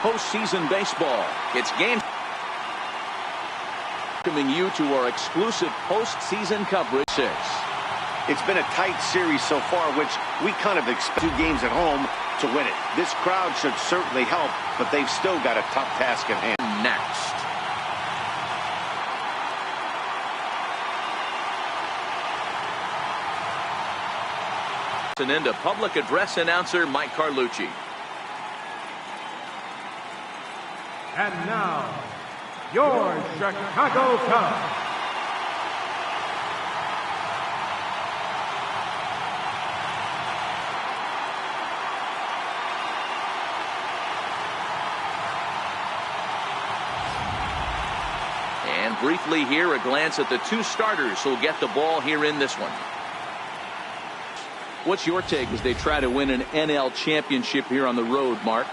postseason baseball. It's game. Welcoming you to our exclusive postseason coverage. It's been a tight series so far, which we kind of expect 2 games at home to win it. This crowd should certainly help, but they've still got a tough task at hand. Next. And into public address announcer Mike Carlucci. And now, your Chicago Cubs. And briefly here, a glance at the 2 starters who'll get the ball here in this one. What's your take as they try to win an NL championship here on the road, Mark?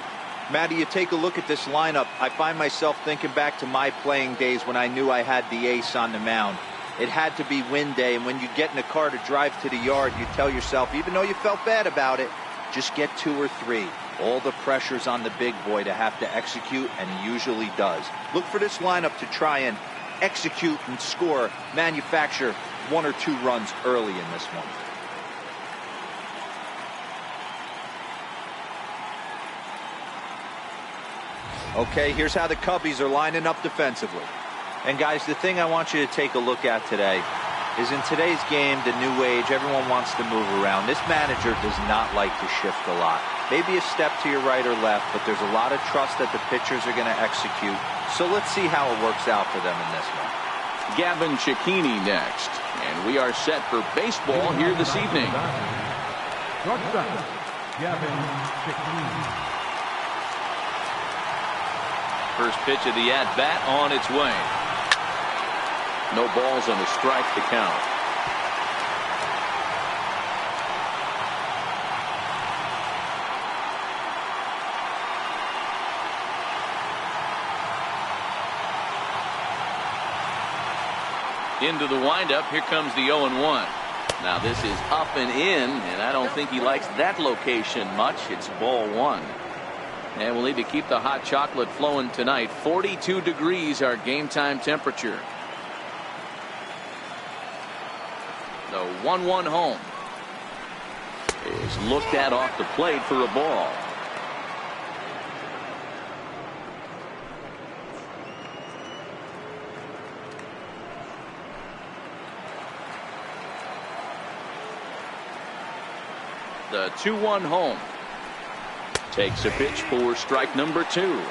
Matty, you take a look at this lineup. I find myself thinking back to my playing days when I knew I had the ace on the mound. It had to be win day, and when you get in a car to drive to the yard, you tell yourself, even though you felt bad about it, just get 2 or 3. All the pressure's on the big boy to have to execute, and he usually does. Look for this lineup to try and execute and score, manufacture 1 or 2 runs early in this one. Okay, here's how the Cubbies are lining up defensively. And guys, the thing I want you to take a look at today is in today's game, the new age, everyone wants to move around. This manager does not like to shift a lot. Maybe a step to your right or left, but there's a lot of trust that the pitchers are going to execute. So let's see how it works out for them in this one. Gavin Cecchini next. And we are set for baseball here this evening. Gavin Cecchini. First pitch of the at-bat on its way. No balls and a strike to count. Into the windup. Here comes the 0-1. Now this is up and in, and I don't think he likes that location much. It's ball 1. And we'll need to keep the hot chocolate flowing tonight. 42 degrees our game time temperature. The 1-1 home is looked at off the plate for a ball. The 2-1 home. Takes a pitch for strike number 2.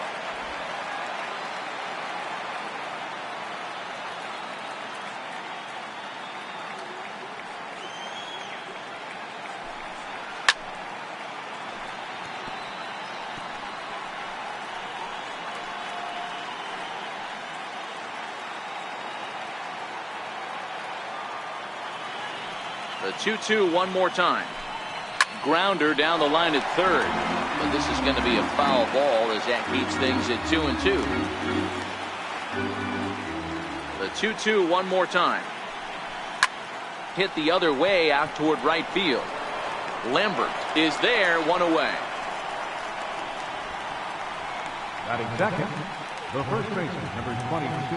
The 2-2 one more time. Grounder down the line at third. But this is going to be a foul ball as that keeps things at 2-2. The 2-2 one more time. Hit the other way out toward right field. Lambert is there, 1 away. Batting second, the first baseman, number 22,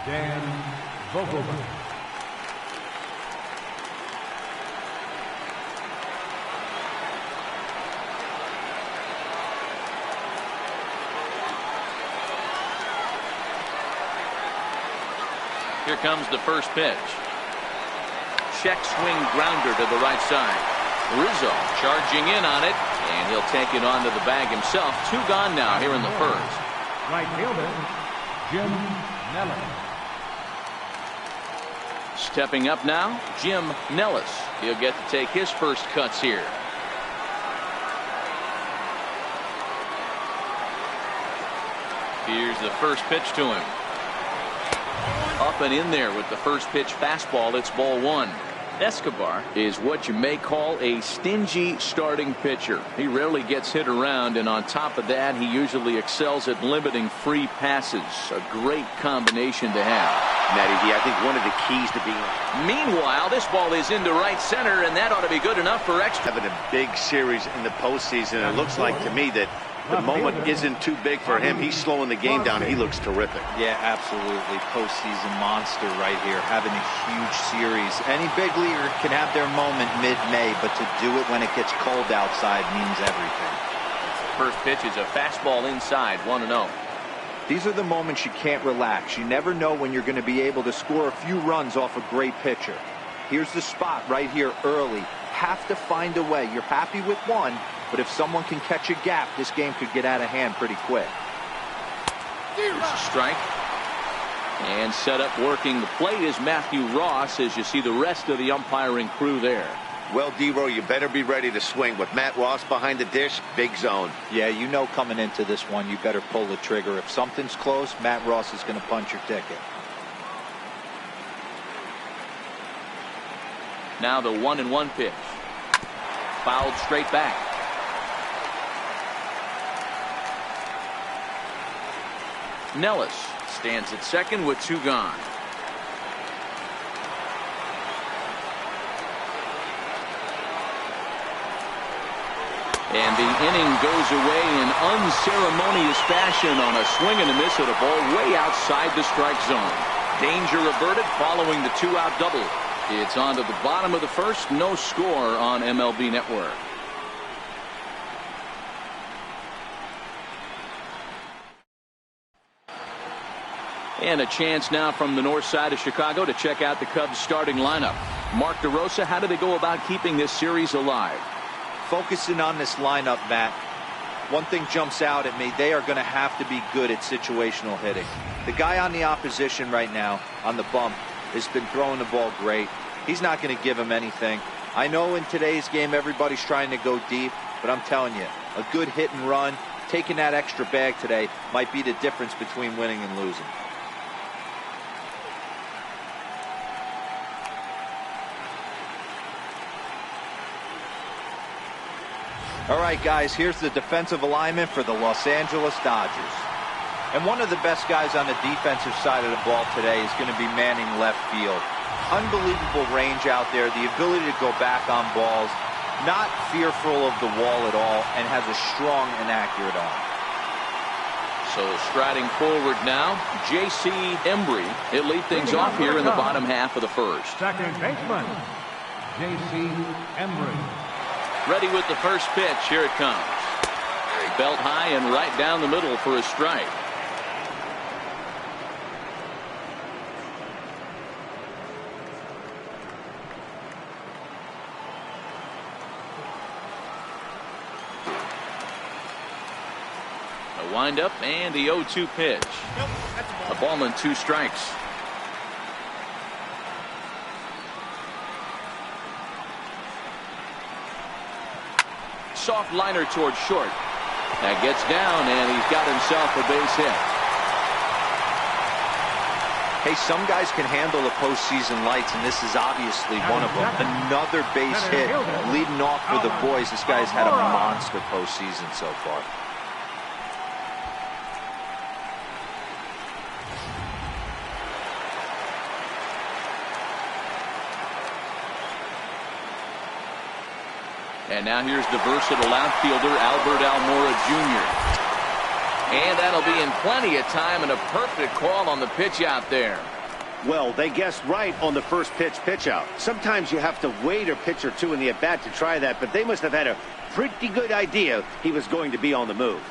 Dan Vogelbach. Here comes the first pitch. Check swing grounder to the right side. Rizzo charging in on it, and he'll take it onto the bag himself. 2 gone now here in the first. Right fielder, Jim Nellis. Stepping up now, Jim Nellis. He'll get to take his first cuts here. Here's the first pitch to him. Up and in there with the first pitch fastball. It's ball 1. Escobar is what you may call a stingy starting pitcher. He rarely gets hit around, and on top of that, he usually excels at limiting free passes. A great combination to have. Matty, I think one of the keys to being. Meanwhile, this ball is into right center, and that ought to be good enough for extra. Having a big series in the postseason, it looks like to me that the moment isn't too big for him. He's slowing the game down. He looks terrific. Yeah, absolutely. Postseason monster right here, having a huge series. Any big leaguer can have their moment mid-May, but to do it when it gets cold outside means everything. First pitch is a fastball inside, 1-0. These are the moments you can't relax. You never know when you're going to be able to score a few runs off a great pitcher. Here's the spot right here early. Have to find a way. You're happy with one, but if someone can catch a gap, this game could get out of hand pretty quick. Here's a strike. And set up working the plate is Matthew Ross, as you see the rest of the umpiring crew there. Well, D-Row, you better be ready to swing. With Matt Ross behind the dish, big zone. Yeah, you know coming into this one, you better pull the trigger. If something's close, Matt Ross is going to punch your ticket. Now the 1-1 pitch. Fouled straight back. Nellis stands at second with 2 gone. And the inning goes away in unceremonious fashion on a swing and a miss at a ball way outside the strike zone. Danger averted following the 2-out double. It's on to the bottom of the first. No score on MLB Network. And a chance now from the north side of Chicago to check out the Cubs starting lineup. Mark DeRosa, how do they go about keeping this series alive? Focusing on this lineup, Matt. One thing jumps out at me. They are going to have to be good at situational hitting. The guy on the opposition right now on the bump has been throwing the ball great. He's not going to give him anything. I know in today's game everybody's trying to go deep, but I'm telling you, a good hit and run, taking that extra bag today might be the difference between winning and losing. All right, guys, here's the defensive alignment for the Los Angeles Dodgers. And one of the best guys on the defensive side of the ball today is going to be manning left field. Unbelievable range out there, the ability to go back on balls, not fearful of the wall at all, and has a strong and accurate arm. So striding forward now, J.C. Embry. He'll lead things off here in the bottom half of the first. Second baseman, J.C. Embry. Ready with the first pitch. Here it comes. Belt high and right down the middle for a strike. A windup and the 0-2 pitch. A ball and 2 strikes. Soft liner towards short. That gets down, and he's got himself a base hit. Hey, some guys can handle the postseason lights, and this is obviously one of them. Another base hit leading off for the boys. This guy's had a monster postseason so far. And now here's the versatile outfielder, Albert Almora Jr. And that'll be in plenty of time and a perfect call on the pitch out there. Well, they guessed right on the first pitch out. Sometimes you have to wait a pitch or two in the at-bat to try that, but they must have had a pretty good idea he was going to be on the move.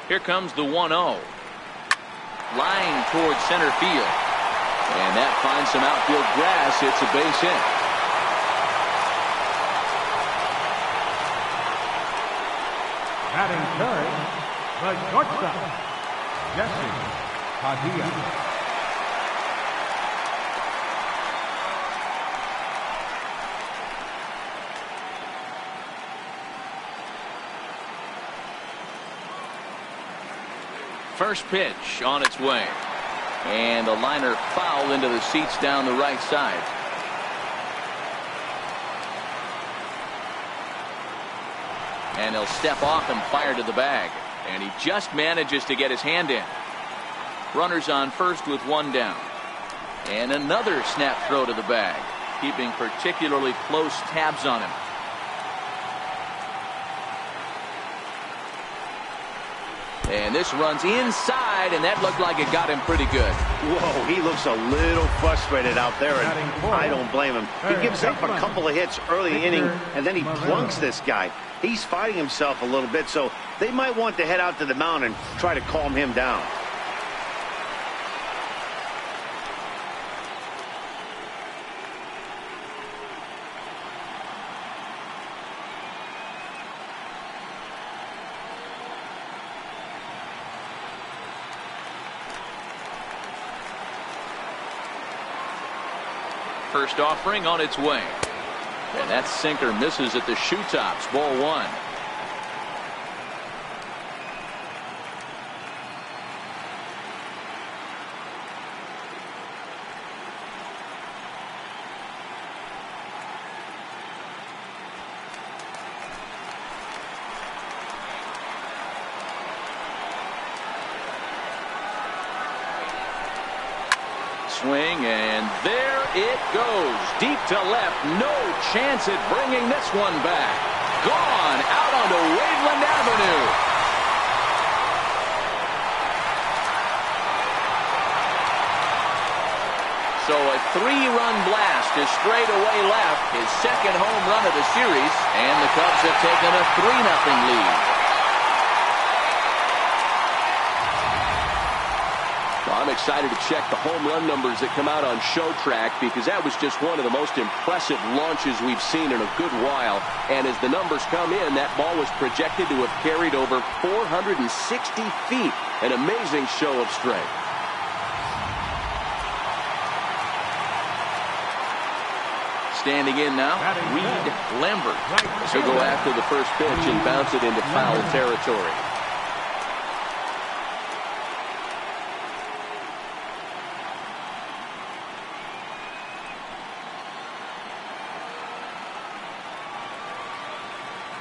Here comes the 1-0. Line towards center field. And that finds some outfield grass. It's a base hit. Batting third, the shortstop, Jesse Padilla. First pitch on its way. And a liner foul into the seats down the right side. And he'll step off and fire to the bag. And he just manages to get his hand in. Runners on first with one down. And another snap throw to the bag, keeping particularly close tabs on him. And this runs inside, and that looked like it got him pretty good. Whoa, he looks a little frustrated out there, and I don't blame him. He gives up a couple of hits early inning, and then he plunks this guy. He's fighting himself a little bit, so they might want to head out to the mound and try to calm him down. First offering on its way. And that sinker misses at the shoe tops. Ball one. Swing, and there it goes. Deep to left. No chance at bringing this one back. Gone out onto Waveland Avenue. So a three-run blast to straightaway left. His second home run of the series. And the Cubs have taken a 3-0 lead. I'm excited to check the home run numbers that come out on Showtrack, because that was just one of the most impressive launches we've seen in a good while. And as the numbers come in, that ball was projected to have carried over 460 feet. An amazing show of strength. Standing in now, Reed Lambert. He'll go after the first pitch and bounce it into foul territory.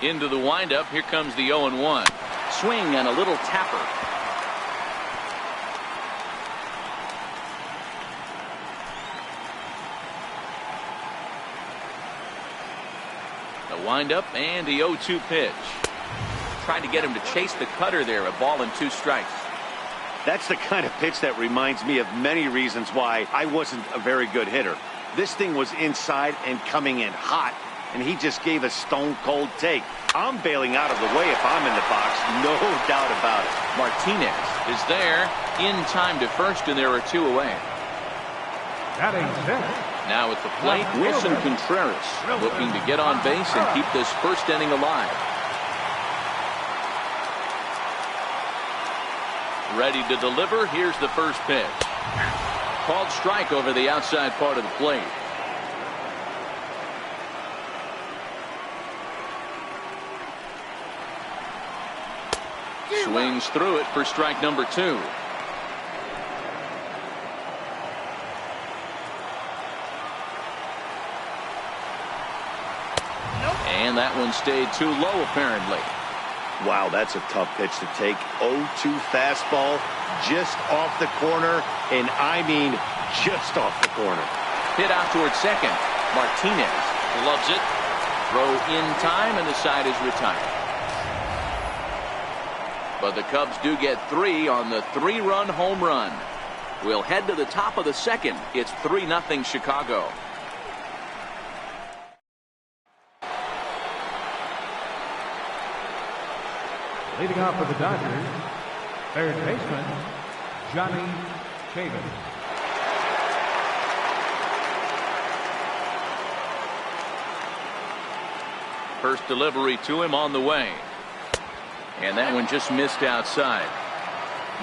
Into the windup. Here comes the 0-1. Swing and a little tapper. The windup and the 0-2 pitch. Trying to get him to chase the cutter there. A ball and 2 strikes. That's the kind of pitch that reminds me of many reasons why I wasn't a very good hitter. This thing was inside and coming in hot, and he just gave a stone-cold take. I'm bailing out of the way if I'm in the box, no doubt about it. Martinez is there in time to first, and there are 2 away. Batting six. Now at the plate, Wilson Contreras looking to get on base and keep this first inning alive. Ready to deliver. Here's the first pitch. Called strike over the outside part of the plate. Swings through it for strike number 2. And that one stayed too low, apparently. Wow, that's a tough pitch to take. 0-2 fastball, just off the corner, and I mean just off the corner. Hit out towards second. Martinez loves it. Throw in time, and the side is retired. But the Cubs do get 3 on the 3-run home run. We'll head to the top of the second. It's 3-0 Chicago. Leading off for the Dodgers, third baseman, Johnny Chavez. First delivery to him on the way. And that one just missed outside.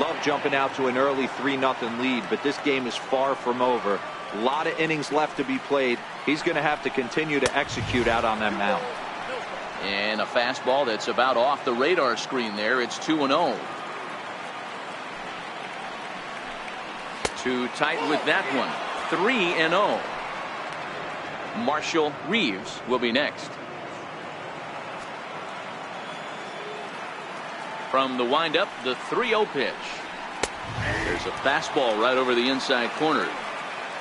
Love jumping out to an early 3-0 lead, but this game is far from over. A lot of innings left to be played. He's going to have to continue to execute out on that mound. And a fastball that's about off the radar screen there. It's 2-0. Too tight with that one. 3-0. Marshall Reeves will be next. From the windup, the 3-0 pitch. There's a fastball right over the inside corner.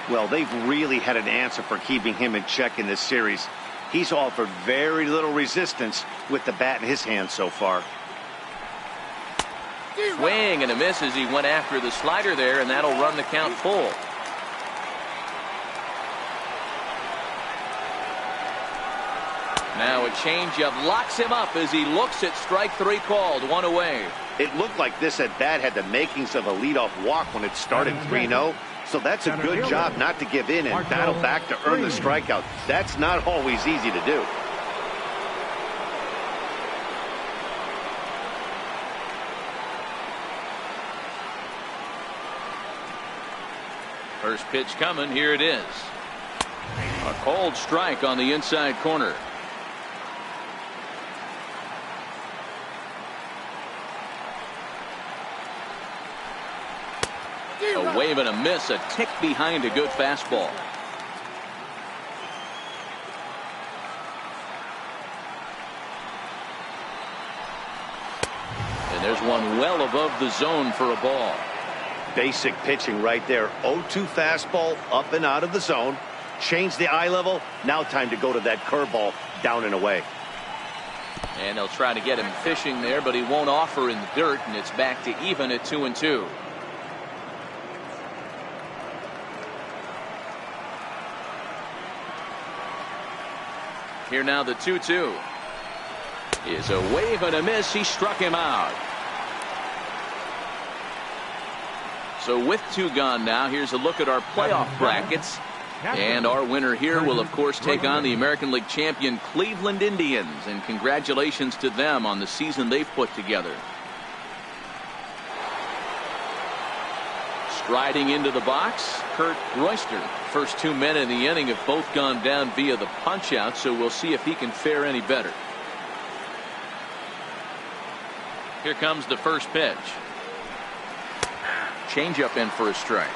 Well, they've really had an answer for keeping him in check in this series. He's offered very little resistance with the bat in his hand so far. Swing and a miss as he went after the slider there, and that'll run the count full. Now a changeup locks him up as he looks at strike three called. One away. It looked like this at bat had the makings of a leadoff walk when it started 3-0. So that's a good job not to give in and battle back to earn the strikeout. That's not always easy to do. First pitch coming. Here it is. A cold strike on the inside corner. A wave and a miss, a tick behind a good fastball. And there's one well above the zone for a ball. Basic pitching right there. 0-2 fastball up and out of the zone. Change the eye level. Now time to go to that curveball down and away. And they'll try to get him fishing there, but he won't offer in the dirt, and it's back to even at 2-2. Here now the 2-2 is a wave and a miss. He struck him out. So with two gone now, here's a look at our playoff brackets. And our winner here will, of course, take on the American League champion Cleveland Indians. And congratulations to them on the season they've put together. Striding into the box, Kurt Royster. First two men in the inning have both gone down via the punch out, so we'll see if he can fare any better. Here comes the first pitch. Changeup in for a strike.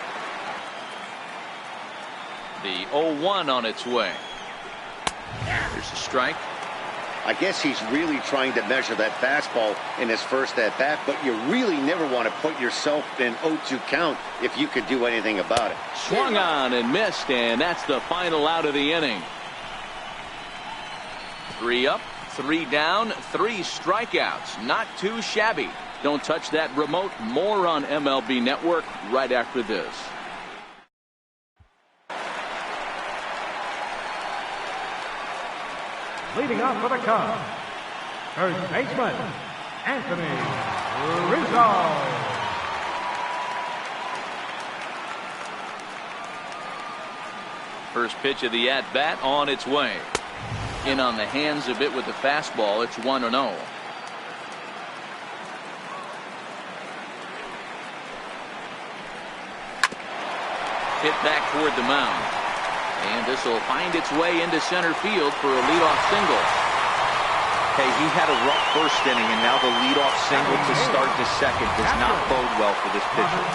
The 0-1 on its way. There's a strike. I guess he's really trying to measure that fastball in his first at bat, but you really never want to put yourself in 0-2 count if you could do anything about it. Swung on and missed, and that's the final out of the inning. 3 up, 3 down, 3 strikeouts. Not too shabby. Don't touch that remote. More on MLB Network right after this. Leading off for the Cubs, first baseman, Anthony Rizzo. First pitch of the at-bat on its way. In on the hands a bit with the fastball. It's 1-0. Hit back toward the mound. And this will find its way into center field for a leadoff single. Hey, he had a rough first inning, and now the leadoff single to start the second does not bode well for this pitcher.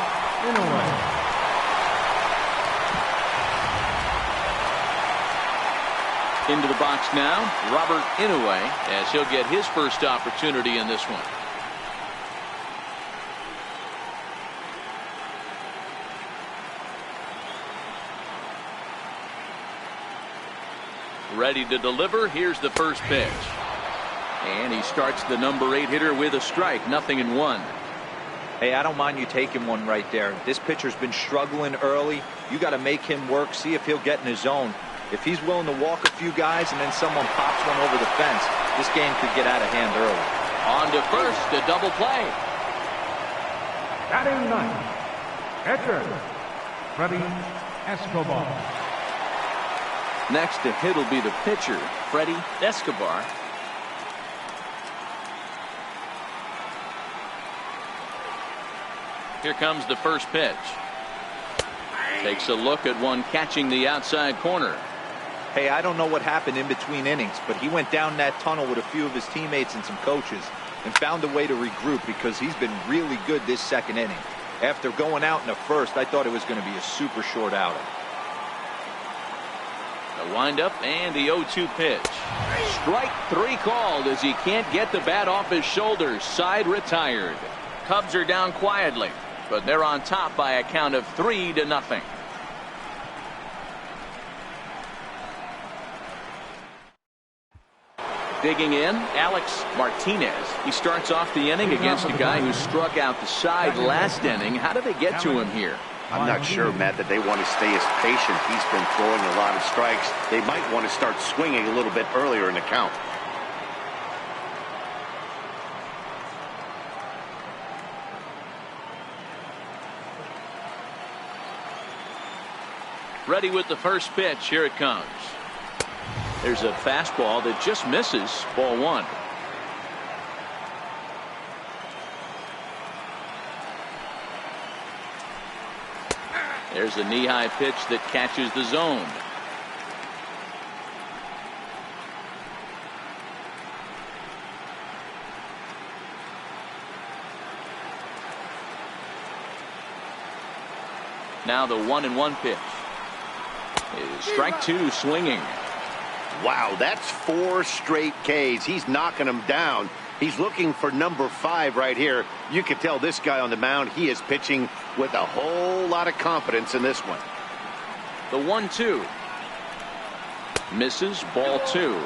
Into the box now, Robert Inoue, as he'll get his first opportunity in this one. Ready to deliver. Here's the first pitch. And he starts the number 8 hitter with a strike. 0-1. Hey, I don't mind you taking one right there. This pitcher's been struggling early. You got to make him work, see if he'll get in his zone. If he's willing to walk a few guys and then someone pops one over the fence, this game could get out of hand early. On to first, a double play. Batting ninth, catcher, Freddie Escobar. Next to hit will be the pitcher, Freddie Escobar. Here comes the first pitch. Takes a look at one catching the outside corner. Hey, I don't know what happened in between innings, but he went down that tunnel with a few of his teammates and some coaches and found a way to regroup because he's been really good this second inning. After going out in the first, I thought it was going to be a super short outing. The windup and the 0-2 pitch. Strike 3 called as he can't get the bat off his shoulders. Side retired. Cubs are down quietly. but they're on top by a count of 3-0. Digging in, Alex Martinez. He starts off the inning against a guy who struck out the side last inning. How did they get to him here? I'm not sure, Matt, that they want to stay as patient. He's been throwing a lot of strikes. They might want to start swinging a little bit earlier in the count. Ready with the first pitch. Here it comes. There's a fastball that just misses. Ball 1. There's a knee-high pitch that catches the zone. Now the 1-1 pitch. Is strike 2 swinging. Wow, that's 4 straight Ks. He's knocking them down. He's looking for number 5 right here. You can tell this guy on the mound, he is pitching with a whole lot of confidence in this one. The 1-2. Misses. Ball 2.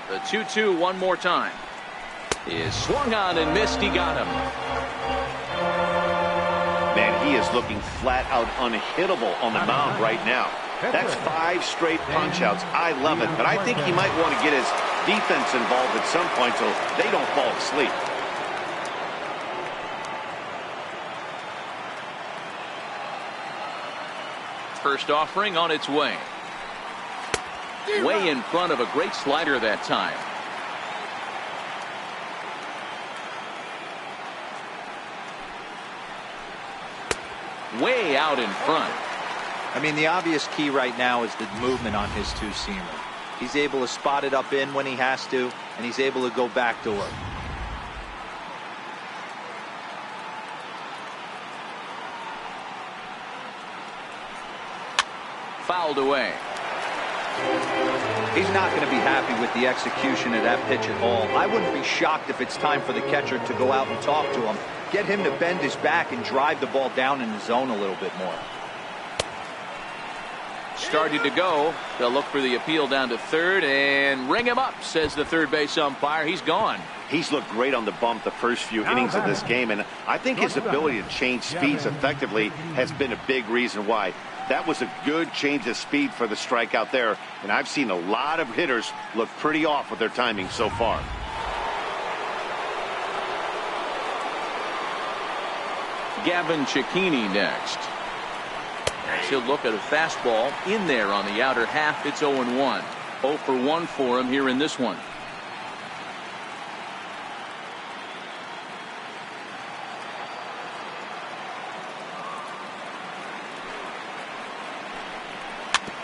The 2-2 one more time. Is swung on and missed. He got him. Man, he is looking flat out unhittable on the mound right now. That's 5 straight punch outs. I love it, but I think he might want to get his defense involved at some point so they don't fall asleep. First offering on its way. Way in front of a great slider that time. Way out in front. I mean, the obvious key right now is the movement on his two-seamer. He's able to spot it up in when he has to, and he's able to go back to work. Fouled away. He's not going to be happy with the execution of that pitch at all. I wouldn't be shocked if it's time for the catcher to go out and talk to him. Get him to bend his back and drive the ball down in the zone a little bit more. Started to go. They'll look for the appeal down to third and ring him up, says the third base umpire. He's gone. He's looked great on the bump the first few innings of this game, and I think his ability to change speeds effectively has been a big reason why. That was a good change of speed for the strikeout there, and I've seen a lot of hitters look pretty off with their timing so far. Gavin Cicchini next. As he'll look at a fastball in there on the outer half. It's 0-1. 0 for 1 for him here in this one.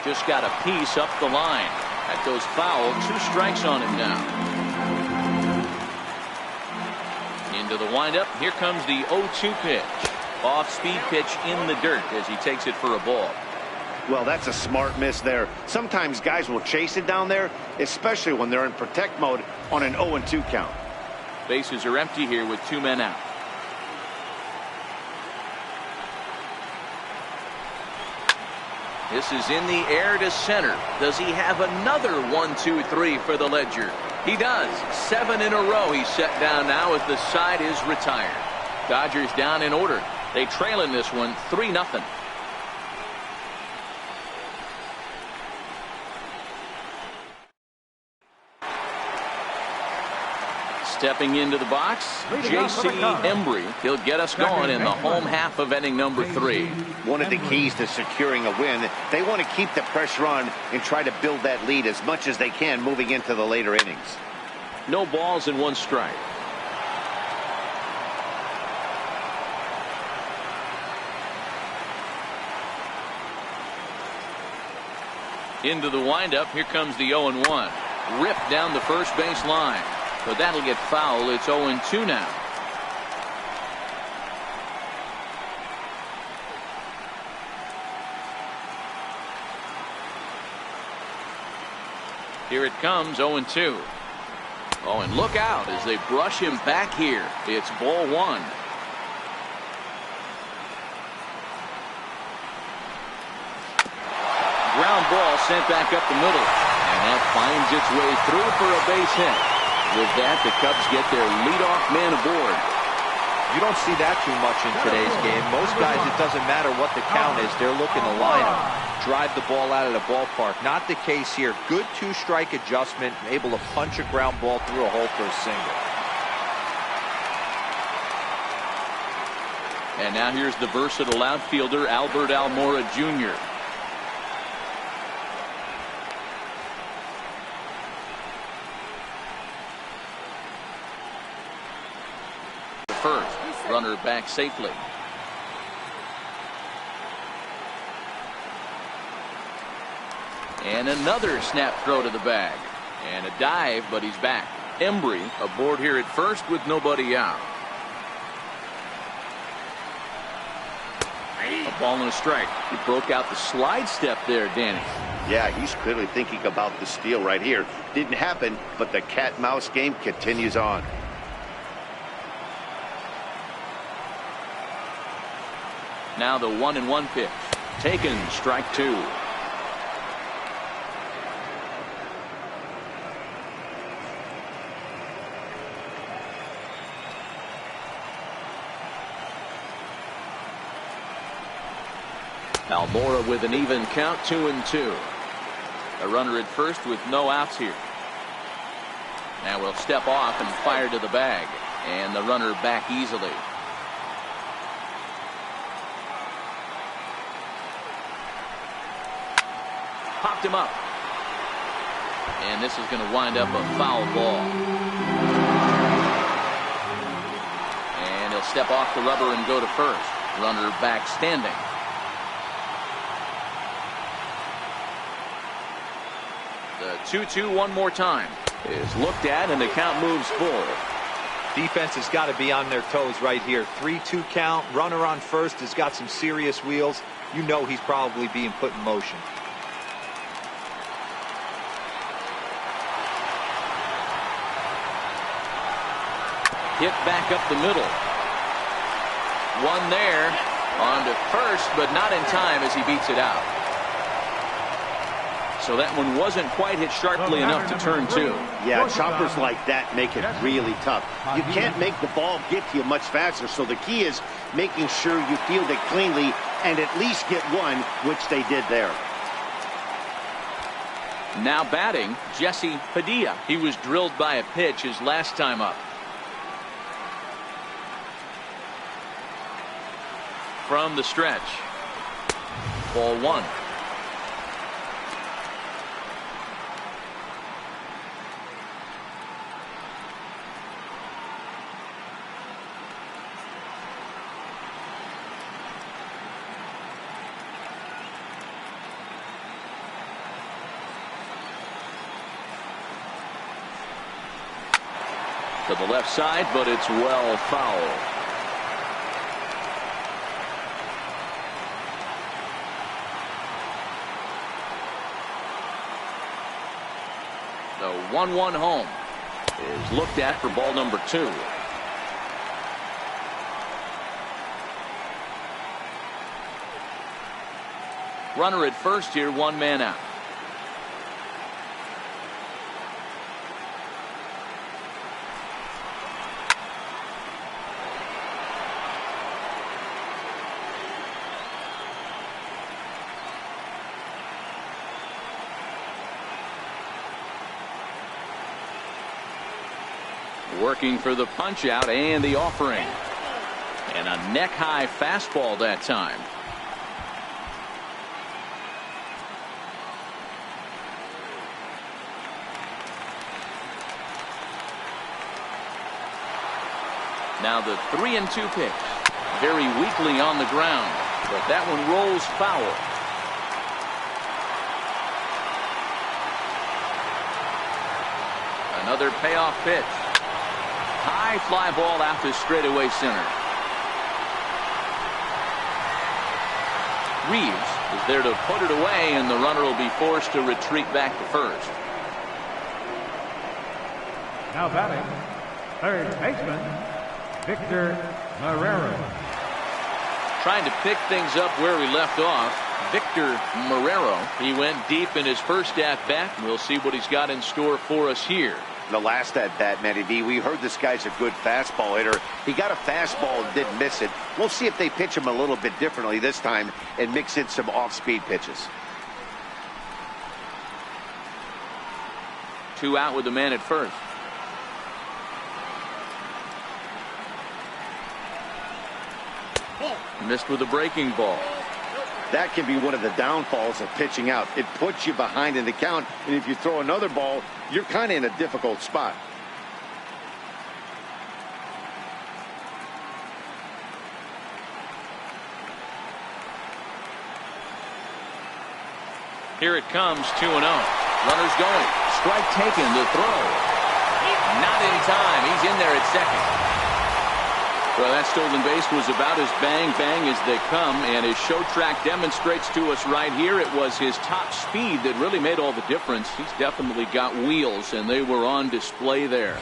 Just got a piece up the line. That goes foul. 2 strikes on him now. Into the windup. Here comes the 0-2 pitch. Off-speed pitch in the dirt as he takes it for a ball. Well, that's a smart miss there. Sometimes guys will chase it down there, especially when they're in protect mode on an 0-2 count. Bases are empty here with 2 men out. This is in the air to center. Does he have another 1-2-3 for the ledger? He does. 7 in a row he's set down now as the side is retired. Dodgers down in order. They trail in this one 3-0. Stepping into the box, J.C. Embry. He'll get us going in the home half of inning number 3. One of the keys to securing a win, they want to keep the pressure on and try to build that lead as much as they can moving into the later innings. No balls and 1 strike. Into the windup. Here comes the 0-1. Ripped down the first base line. but that'll get foul. It's 0-2 now. Here it comes, 0-2. Oh, and look out as they brush him back here. It's ball one. Ground ball sent back up the middle. And that finds its way through for a base hit. With that, the Cubs get their leadoff man aboard. You don't see that too much in today's game. Most guys, it doesn't matter what the count is. They're looking to line up, drive the ball out of the ballpark. Not the case here. Good two-strike adjustment, able to punch a ground ball through a hole for a single. And now here's the versatile outfielder, Albert Almora Jr. First, runner back safely. And another snap throw to the bag. And a dive, but he's back. Embry aboard here at first with nobody out. A ball and a strike. He broke out the slide step there, Danny. Yeah, he's clearly thinking about the steal right here. Didn't happen, but the cat-mouse game continues on. Now the 1-1 pitch. Taken, strike two. Almora with an even count, 2-2. A runner at first with no outs here. Now we'll step off and fire to the bag. And the runner back easily. Popped him up. And this is going to wind up a foul ball. And he'll step off the rubber and go to first. Runner back standing. The 2-2 one more time is looked at, and the count moves full. Defense has got to be on their toes right here. 3-2 count. Runner on first has got some serious wheels. You know he's probably being put in motion. Hit back up the middle. One there on to first, but not in time as he beats it out. So that one wasn't quite hit sharply enough to turn two. Yeah, choppers like that make it really tough. You can't make the ball get to you much faster, so the key is making sure you field it cleanly and at least get one, which they did there. Now batting, Jesse Padilla. He was drilled by a pitch his last time up. From the stretch. Ball one. To the left side, but it's well foul. The 1-1 home is looked at for ball number two. Runner at first here, one man out. Working for the punch out and the offering. And a neck high fastball that time. Now the 3-2 pitch. Very weakly on the ground, but that one rolls foul. Another payoff pitch. High fly ball out to straightaway center. Reeves is there to put it away, and the runner will be forced to retreat back to first. Now batting, third baseman, Victor Marrero. Trying to pick things up where we left off, Victor Marrero. He went deep in his first at-bat. We'll see what he's got in store for us here. The last at-bat, Matty V, we heard this guy's a good fastball hitter. He got a fastball and didn't miss it. We'll see if they pitch him a little bit differently this time and mix in some off-speed pitches. 2 out with the man at first. Missed with a breaking ball. That can be one of the downfalls of pitching out. It puts you behind in the count, and if you throw another ball, you're kind of in a difficult spot. Here it comes, 2-0. Runners going. Strike taken, the throw. Not in time. He's in there at second. Well, that stolen base was about as bang-bang as they come, and his show track demonstrates to us right here it was his top speed that really made all the difference. He's definitely got wheels, and they were on display there.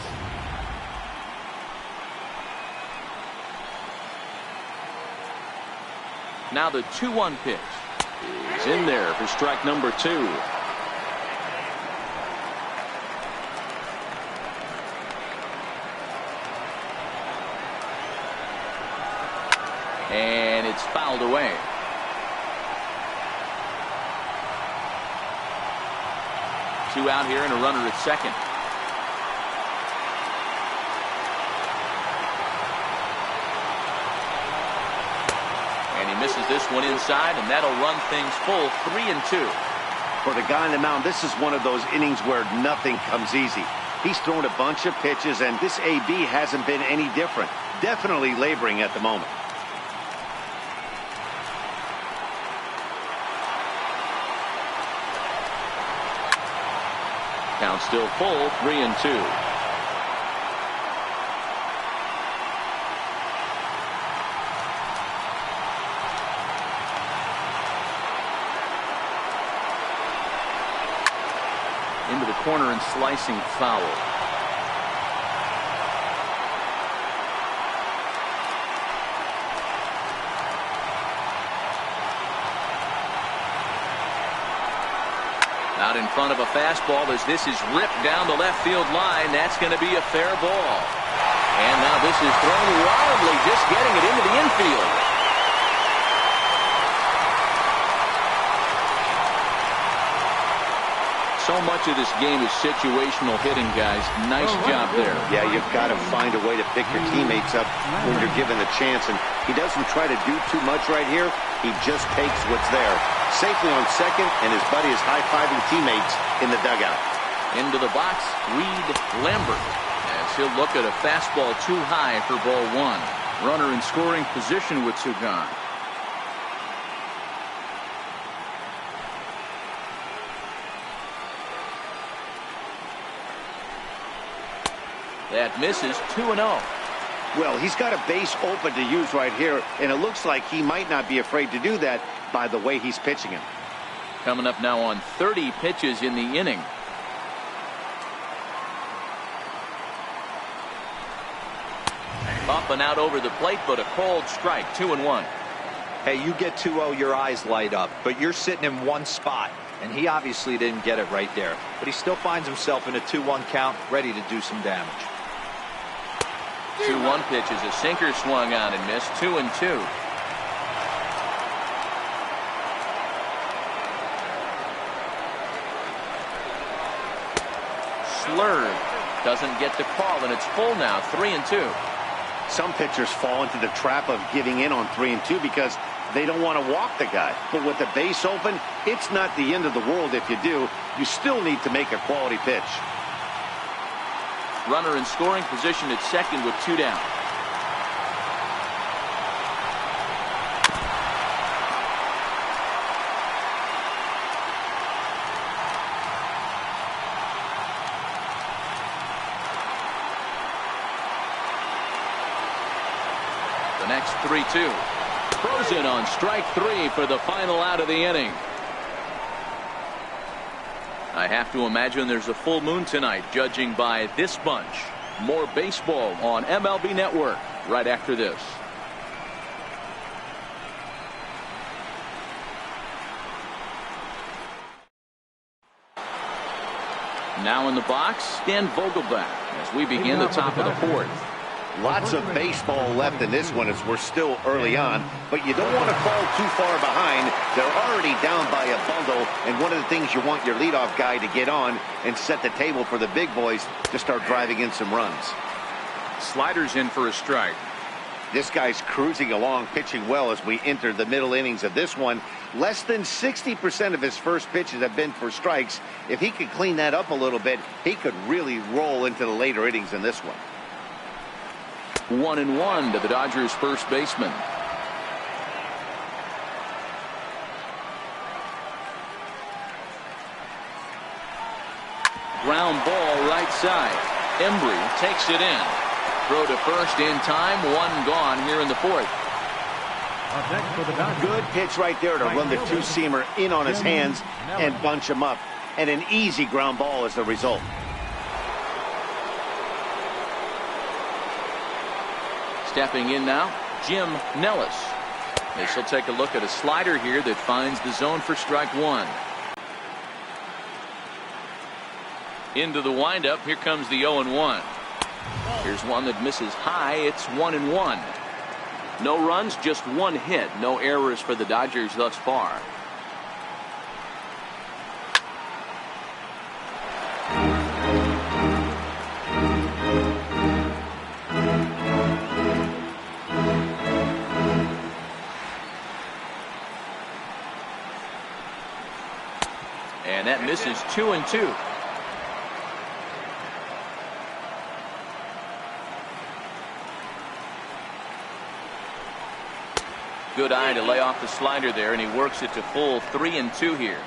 Now the 2-1 pitch is in there for strike number 2. And it's fouled away. Two out here and a runner at second. And he misses this one inside, and that'll run things full, 3-2. For the guy on the mound, this is one of those innings where nothing comes easy. He's thrown a bunch of pitches, and this AB hasn't been any different. Definitely laboring at the moment. Count still full, 3-2. Into the corner and slicing foul. Out in front of a fastball as this is ripped down the left field line. That's going to be a fair ball. And now this is thrown wildly, just getting it into the infield. So much of this game is situational hitting, guys. Nice job there. Yeah, you've got to find a way to pick your teammates up when you're given the chance. And he doesn't try to do too much right here. He just takes what's there. Safely on second, and his buddy is high-fiving teammates in the dugout. Into the box, Reed Lambert, as he'll look at a fastball too high for ball 1. Runner in scoring position with 2 gone. That misses, 2-0. Well, he's got a base open to use right here, and it looks like he might not be afraid to do that by the way he's pitching him. Coming up now on 30 pitches in the inning. Up and out over the plate, but a called strike, 2-1. Hey, you get 2-0, your eyes light up, but you're sitting in one spot, and he obviously didn't get it right there. But he still finds himself in a 2-1 count, ready to do some damage. 2-1 pitch is a sinker swung on and missed, 2-2. Slurred doesn't get the call, and it's full now, 3-2. Some pitchers fall into the trap of giving in on 3-2 because they don't want to walk the guy. But with the base open, it's not the end of the world if you do. You still need to make a quality pitch. Runner in scoring position at second with 2 down. The next 3-2. Frozen on strike 3 for the final out of the inning. I have to imagine there's a full moon tonight, judging by this bunch. More baseball on MLB Network right after this. Now in the box, Dan Vogelbach as we begin the top of the fourth. Lots of baseball left in this one as we're still early on, but you don't want to fall too far behind. They're already down by a bundle, and one of the things you want your leadoff guy to get on and set the table for the big boys to start driving in some runs. Sliders in for a strike. This guy's cruising along, pitching well as we enter the middle innings of this one. Less than 60% of his first pitches have been for strikes. If he could clean that up a little bit, he could really roll into the later innings in this one. 1-1 to the Dodgers first baseman. Ground ball right side. Embry takes it in. Throw to first in time. One gone here in the fourth. Good pitch right there to run the two-seamer in on his hands and bunch him up. And an easy ground ball as the result. Stepping in now, Jim Nellis. This will take a look at a slider here that finds the zone for strike one. Into the windup. Here comes the 0-1. Here's one that misses high. It's 1-1. No runs, just one hit. No errors for the Dodgers thus far. And that misses 2-2. Good eye to lay off the slider there, and he works it to full 3-2 here.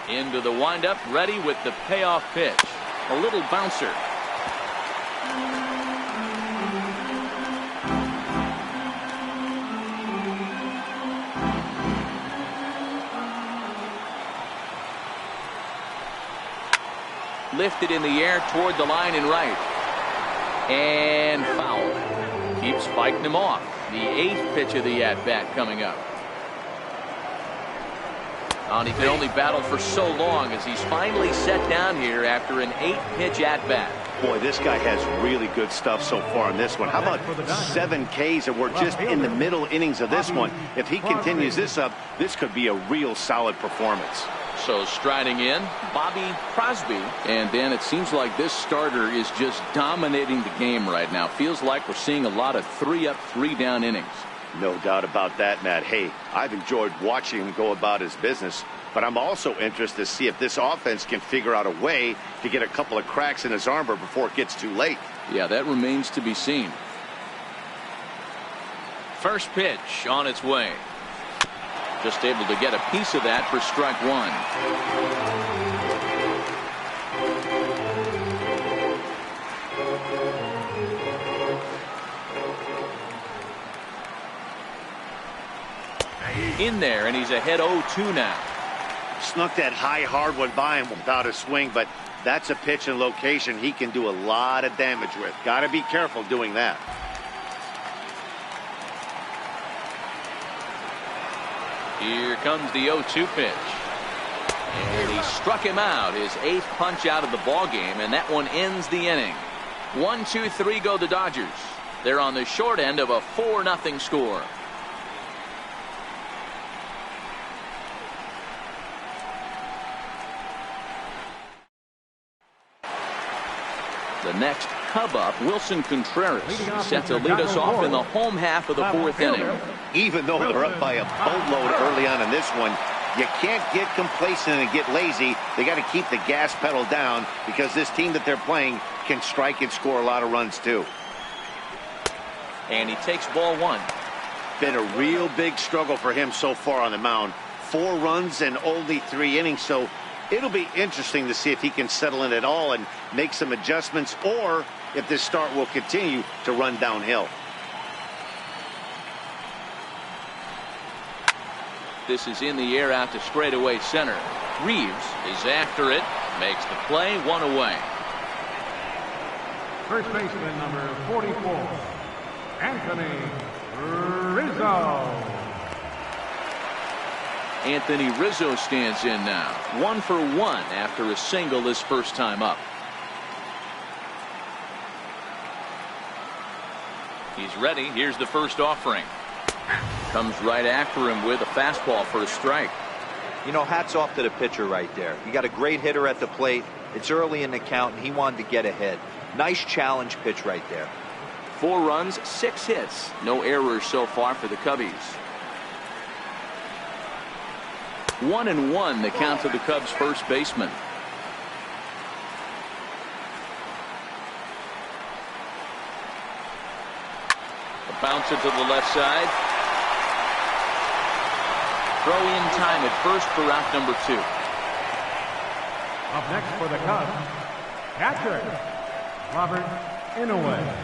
Into the windup, ready with the payoff pitch. A little bouncer. Lifted in the air toward the line and right. And foul. Keeps fighting him off. The 8th pitch of the at-bat coming up. And he could only battle for so long as he's finally set down here after an 8-pitch at-bat. Boy, this guy has really good stuff so far in this one. How about 7 Ks, and we're just in the middle innings of this one. If he continues this up, this could be a real solid performance. So striding in, Bobby Crosby. And then it seems like this starter is just dominating the game right now. Feels like we're seeing a lot of 3-up, 3-down innings. No doubt about that, Matt. Hey, I've enjoyed watching him go about his business, but I'm also interested to see if this offense can figure out a way to get a couple of cracks in his armor before it gets too late. Yeah, that remains to be seen. First pitch on its way. Just able to get a piece of that for strike one. In there, and he's ahead 0-2 now. Snuck that high hard one by him without a swing, but that's a pitch and location he can do a lot of damage with. Got to be careful doing that. Here comes the 0-2 pitch. And he struck him out, his 8th punch out of the ball game, and that one ends the inning. 1-2-3 go the Dodgers. They're on the short end of a 4-0 score. The next Cub up, Wilson Contreras, set to lead us off in the home half of the 4th inning. Even though they're up by a boatload early on in this one, you can't get complacent and get lazy. They got to keep the gas pedal down because this team that they're playing can strike and score a lot of runs too. And he takes ball one. Been a real big struggle for him so far on the mound. 4 runs and only 3 innings, so it'll be interesting to see if he can settle in at all and make some adjustments, or if this start will continue to run downhill. This is in the air out to straightaway center. Reeves is after it, makes the play, 1 away. First baseman number 44, Anthony Rizzo. Anthony Rizzo stands in now. 1 for 1 after a single his first time up. He's ready. Here's the first offering. Comes right after him with a fastball for a strike. You know, hats off to the pitcher right there. You got a great hitter at the plate. It's early in the count, and he wanted to get ahead. Nice challenge pitch right there. 4 runs, 6 hits. No errors so far for the Cubbies. 1-1 the count to the Cubs first baseman. A bouncer to the left side. Throw in time at first for out number 2. Up next for the Cubs, catcher Robert Inouye.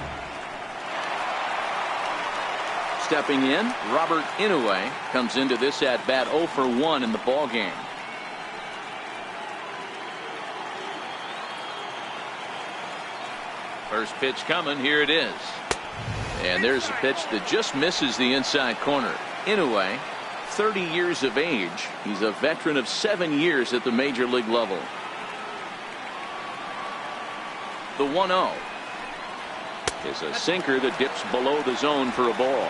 Stepping in, Robert Inouye comes into this at bat 0 for 1 in the ball game. First pitch coming, here it is. And there's a pitch that just misses the inside corner. Inouye, 30 years of age. He's a veteran of 7 years at the major league level. The 1-0 is a sinker that dips below the zone for a ball.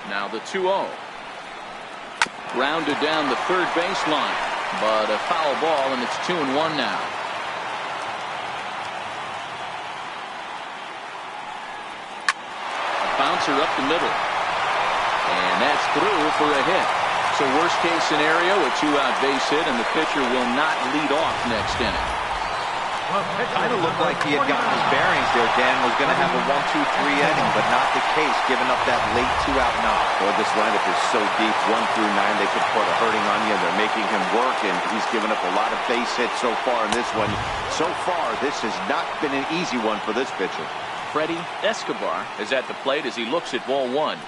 Now the 2-0. Grounded down the third baseline, but a foul ball, and it's 2-1 now. A bouncer up the middle, and that's through for a hit. So worst case scenario, a 2-out base hit, and the pitcher will not lead off next inning. Kind of looked like he had gotten his bearings there, Dan. Was going to have a 1-2-3 inning, but not the case, giving up that late 2-out knock. Boy, this lineup is so deep, 1 through 9. They could put a hurting on you. They're making him work, and he's given up a lot of base hits so far in this one. So far, this has not been an easy one for this pitcher. Freddie Escobar is at the plate as he looks at ball 1.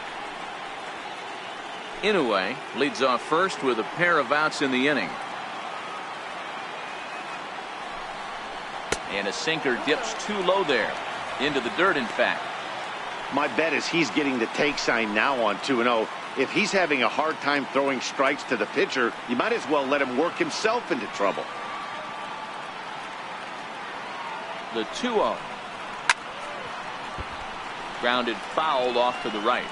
Inouye leads off first with a pair of outs in the inning. And a sinker dips too low there. Into the dirt, in fact. My bet is he's getting the take sign now on 2-0. If he's having a hard time throwing strikes to the pitcher, you might as well let him work himself into trouble. The 2-0. Grounded foul off to the right.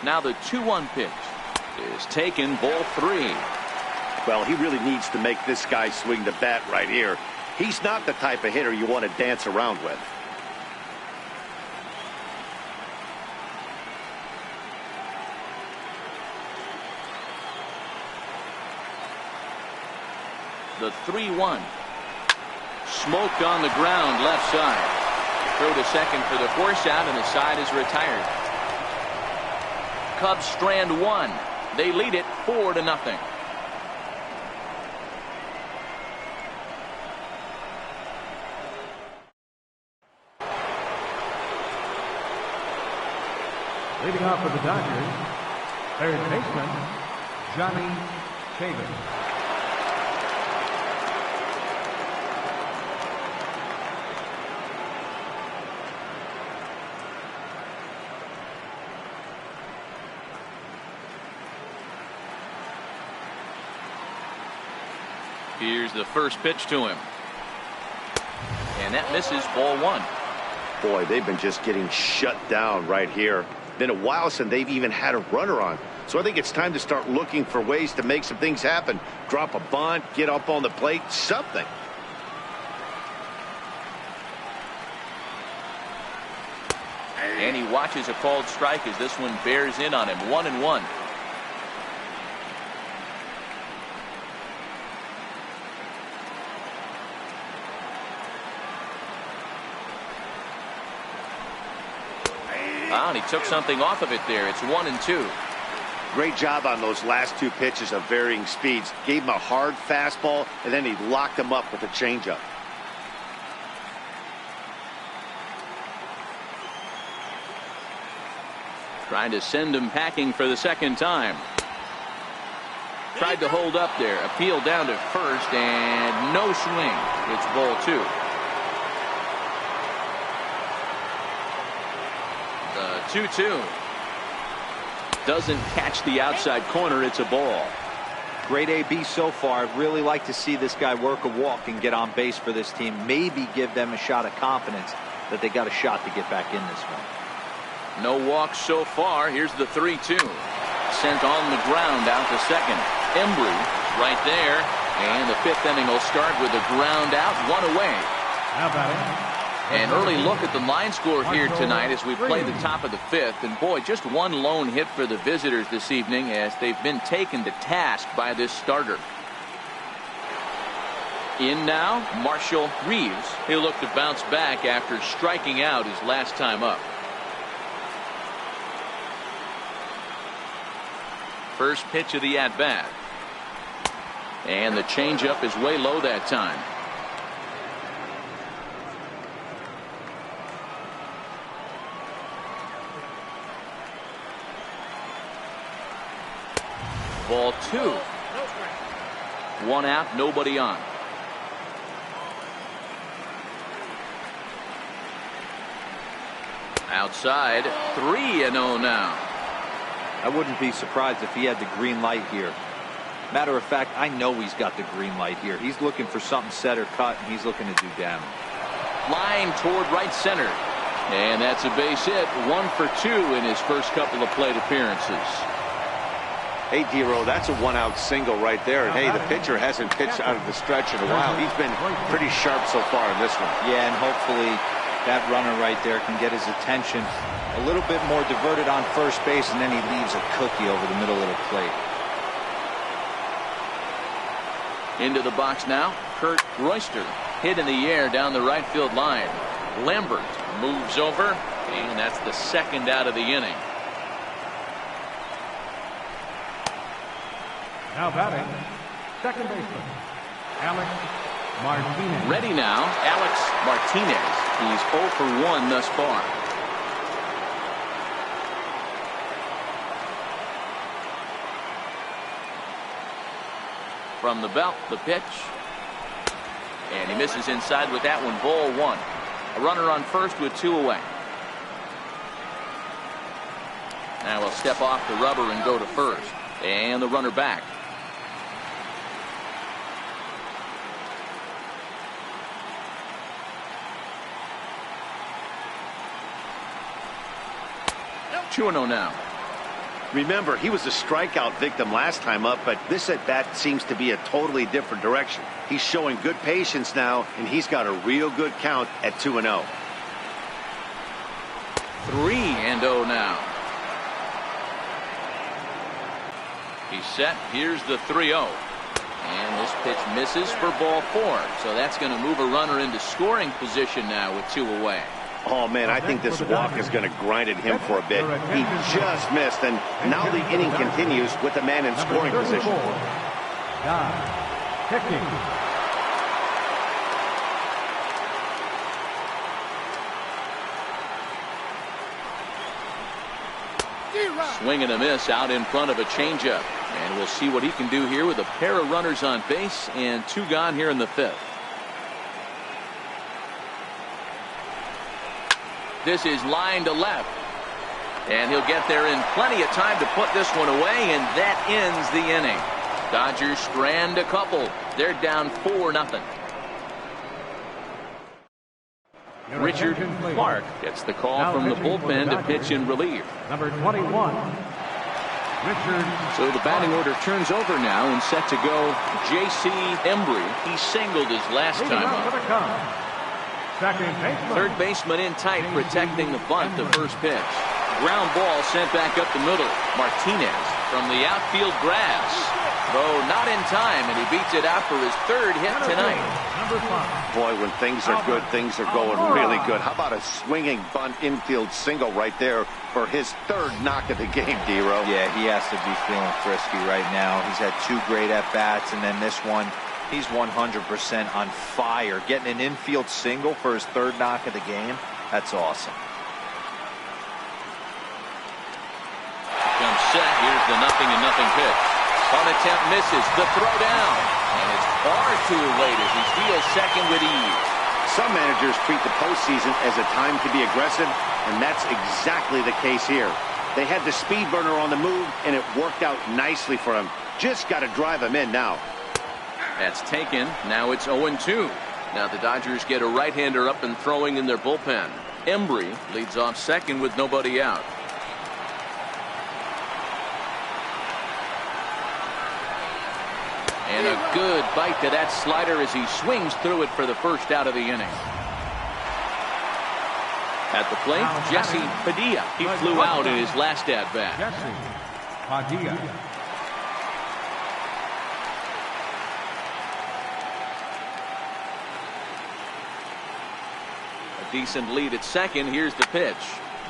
Now the 2-1 pitch is taken, ball 3. Well, he really needs to make this guy swing the bat right here. He's not the type of hitter you want to dance around with. The 3-1. Smoked on the ground, left side. Throw to second for the force out, and the side is retired. Cubs strand 1. They lead it 4-0. Leading off for the Dodgers, third baseman Johnny Chapin. Here's the first pitch to him. And that misses, ball 1. Boy, they've been just getting shut down right here. Been a while since they've even had a runner on. So I think it's time to start looking for ways to make some things happen. Drop a bunt, get up on the plate, something. And he watches a called strike as this one bears in on him. 1-1. And he took something off of it there. It's 1-2. Great job on those last two pitches of varying speeds. Gave him a hard fastball, and then he locked him up with a changeup. Trying to send him packing for the second time. Tried to hold up there. Appeal down to first, and no swing. It's ball 2. The 2-2. Doesn't catch the outside corner. It's a ball. Great AB so far. I'd really like to see this guy work a walk and get on base for this team. Maybe give them a shot of confidence that they got a shot to get back in this one. No walks so far. Here's the 3-2. Sent on the ground out to second. Embry right there. And the 5th inning will start with a ground out, 1 away. Now batting. An early look at the line score here tonight as we play the top of the 5th. And boy, just one lone hit for the visitors this evening as they've been taken to task by this starter. In now, Marshall Reeves. He'll look to bounce back after striking out his last time up. First pitch of the at-bat. And the changeup is way low that time. Ball 2. 1 out, nobody on. Outside, 3-0 now. I wouldn't be surprised if he had the green light here. Matter of fact, I know he's got the green light here. He's looking for something set or cut, and he's looking to do damage. Line toward right center. And that's a base hit. 1 for 2 in his first couple of plate appearances. Hey, D-Row, that's a 1-out single right there. And, hey, the pitcher hasn't pitched out of the stretch in a while. He's been pretty sharp so far in this one. Yeah, and hopefully that runner right there can get his attention a little bit more diverted on first base, and then he leaves a cookie over the middle of the plate. Into the box now, Kurt Royster. Hit in the air down the right field line. Lambert moves over, and that's the 2nd out of the inning. Now batting, second baseman, Alex Martinez. Ready now, Alex Martinez. He's 0 for 1 thus far. From the belt, the pitch. And he misses inside with that one. Ball 1. A runner on first with 2 away. Now he'll step off the rubber and go to first. And the runner back. No. 2-0 now. Remember, he was a strikeout victim last time up, but this at-bat seems to be a totally different direction. He's showing good patience now, and he's got a real good count at 2-0. 3-0 now. He's set. Here's the 3-0. And this pitch misses for ball 4. So that's going to move a runner into scoring position now with 2 away. Oh, man, I think this walk is going to grind at him for a bit. He just missed, and now the inning continues with the man in scoring position. Kicking. Swing and a miss out in front of a changeup. And we'll see what he can do here with a pair of runners on base and 2 gone here in the 5th. This is line to left. And he'll get there in plenty of time to put this one away, and that ends the inning. Dodgers strand a couple. They're down 4-0. Richard Clark gets the call from the bullpen to pitch in relief. Number 21, Richard. So the batting order turns over now, and set to go J.C. Embry. He singled his last time up. Second baseman. Third baseman in tight, protecting the bunt, the first pitch. Ground ball sent back up the middle. Martinez from the outfield grass. Though not in time, and he beats it out for his third hit tonight. Number 5. Boy, when things are good, things are going really good. How about a swinging bunt infield single right there for his third knock of the game, D-Row? Yeah, he has to be feeling frisky right now. He's had 2 great at-bats, and then this one, he's 100% on fire. Getting an infield single for his third knock of the game, that's awesome. Comes set. Here's the 0-0 pitch. On attempt misses. The throw down. And it's far too late as he steals second with ease. Some managers treat the postseason as a time to be aggressive, and that's exactly the case here. They had the speed burner on the move, and it worked out nicely for him. Just got to drive him in now. That's taken. Now it's 0-2. Now the Dodgers get a right-hander up and throwing in their bullpen. Embry leads off second with nobody out. And a good bite to that slider as he swings through it for the first out of the inning. At the plate, Jesse Padilla. He flew out in his last at-bat. Jesse Padilla. A decent lead at second. Here's the pitch.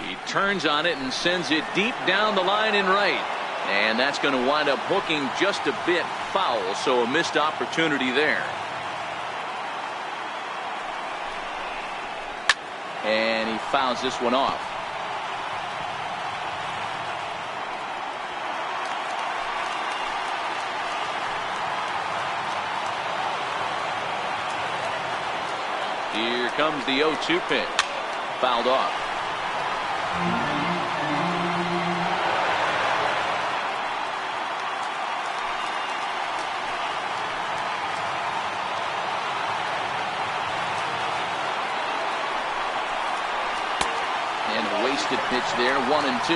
He turns on it and sends it deep down the line in right. And that's going to wind up hooking just a bit foul, so a missed opportunity there. And he fouls this one off. Here comes the 0-2 pitch. Fouled off. Wasted pitch there, 1-2.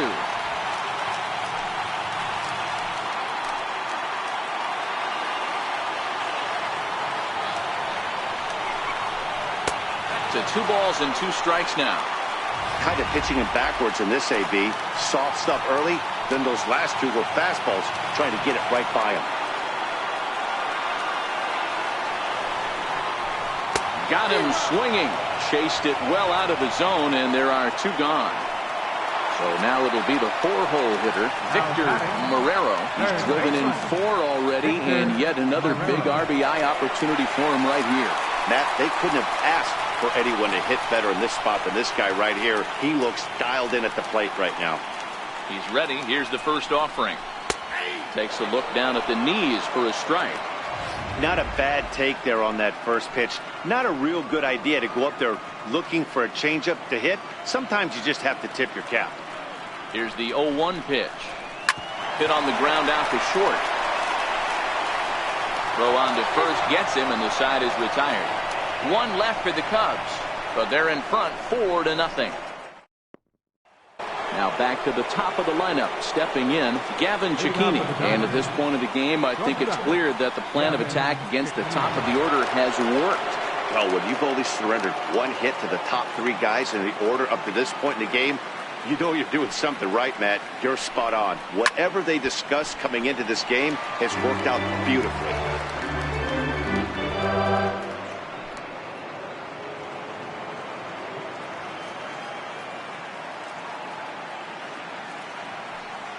To 2 balls and 2 strikes now. Kind of pitching him backwards in this AB. Soft stuff early, then those last 2 were fastballs, trying to get it right by him. Got him swinging. Chased it well out of the zone, and there are 2 gone. So now it'll be the 4-hole hitter, Victor Marrero. He's driven in 4 already, and yet another big RBI opportunity for him right here. Matt, they couldn't have asked for anyone to hit better in this spot than this guy right here. He looks dialed in at the plate right now. He's ready. Here's the first offering. Takes a look down at the knees for a strike. Not a bad take there on that first pitch. Not a real good idea to go up there looking for a changeup to hit. Sometimes you just have to tip your cap. Here's the 0-1 pitch. Hit on the ground out to short. Throw on to first gets him, and the side is retired. 1 left for the Cubs, but they're in front 4-0. Now back to the top of the lineup, stepping in, Gavin Cecchini. And at this point of the game, I think it's clear that the plan of attack against the top of the order has worked. Well, when you've only surrendered 1 hit to the top 3 guys in the order up to this point in the game, you know you're doing something right, Matt. You're spot on. Whatever they discussed coming into this game has worked out beautifully.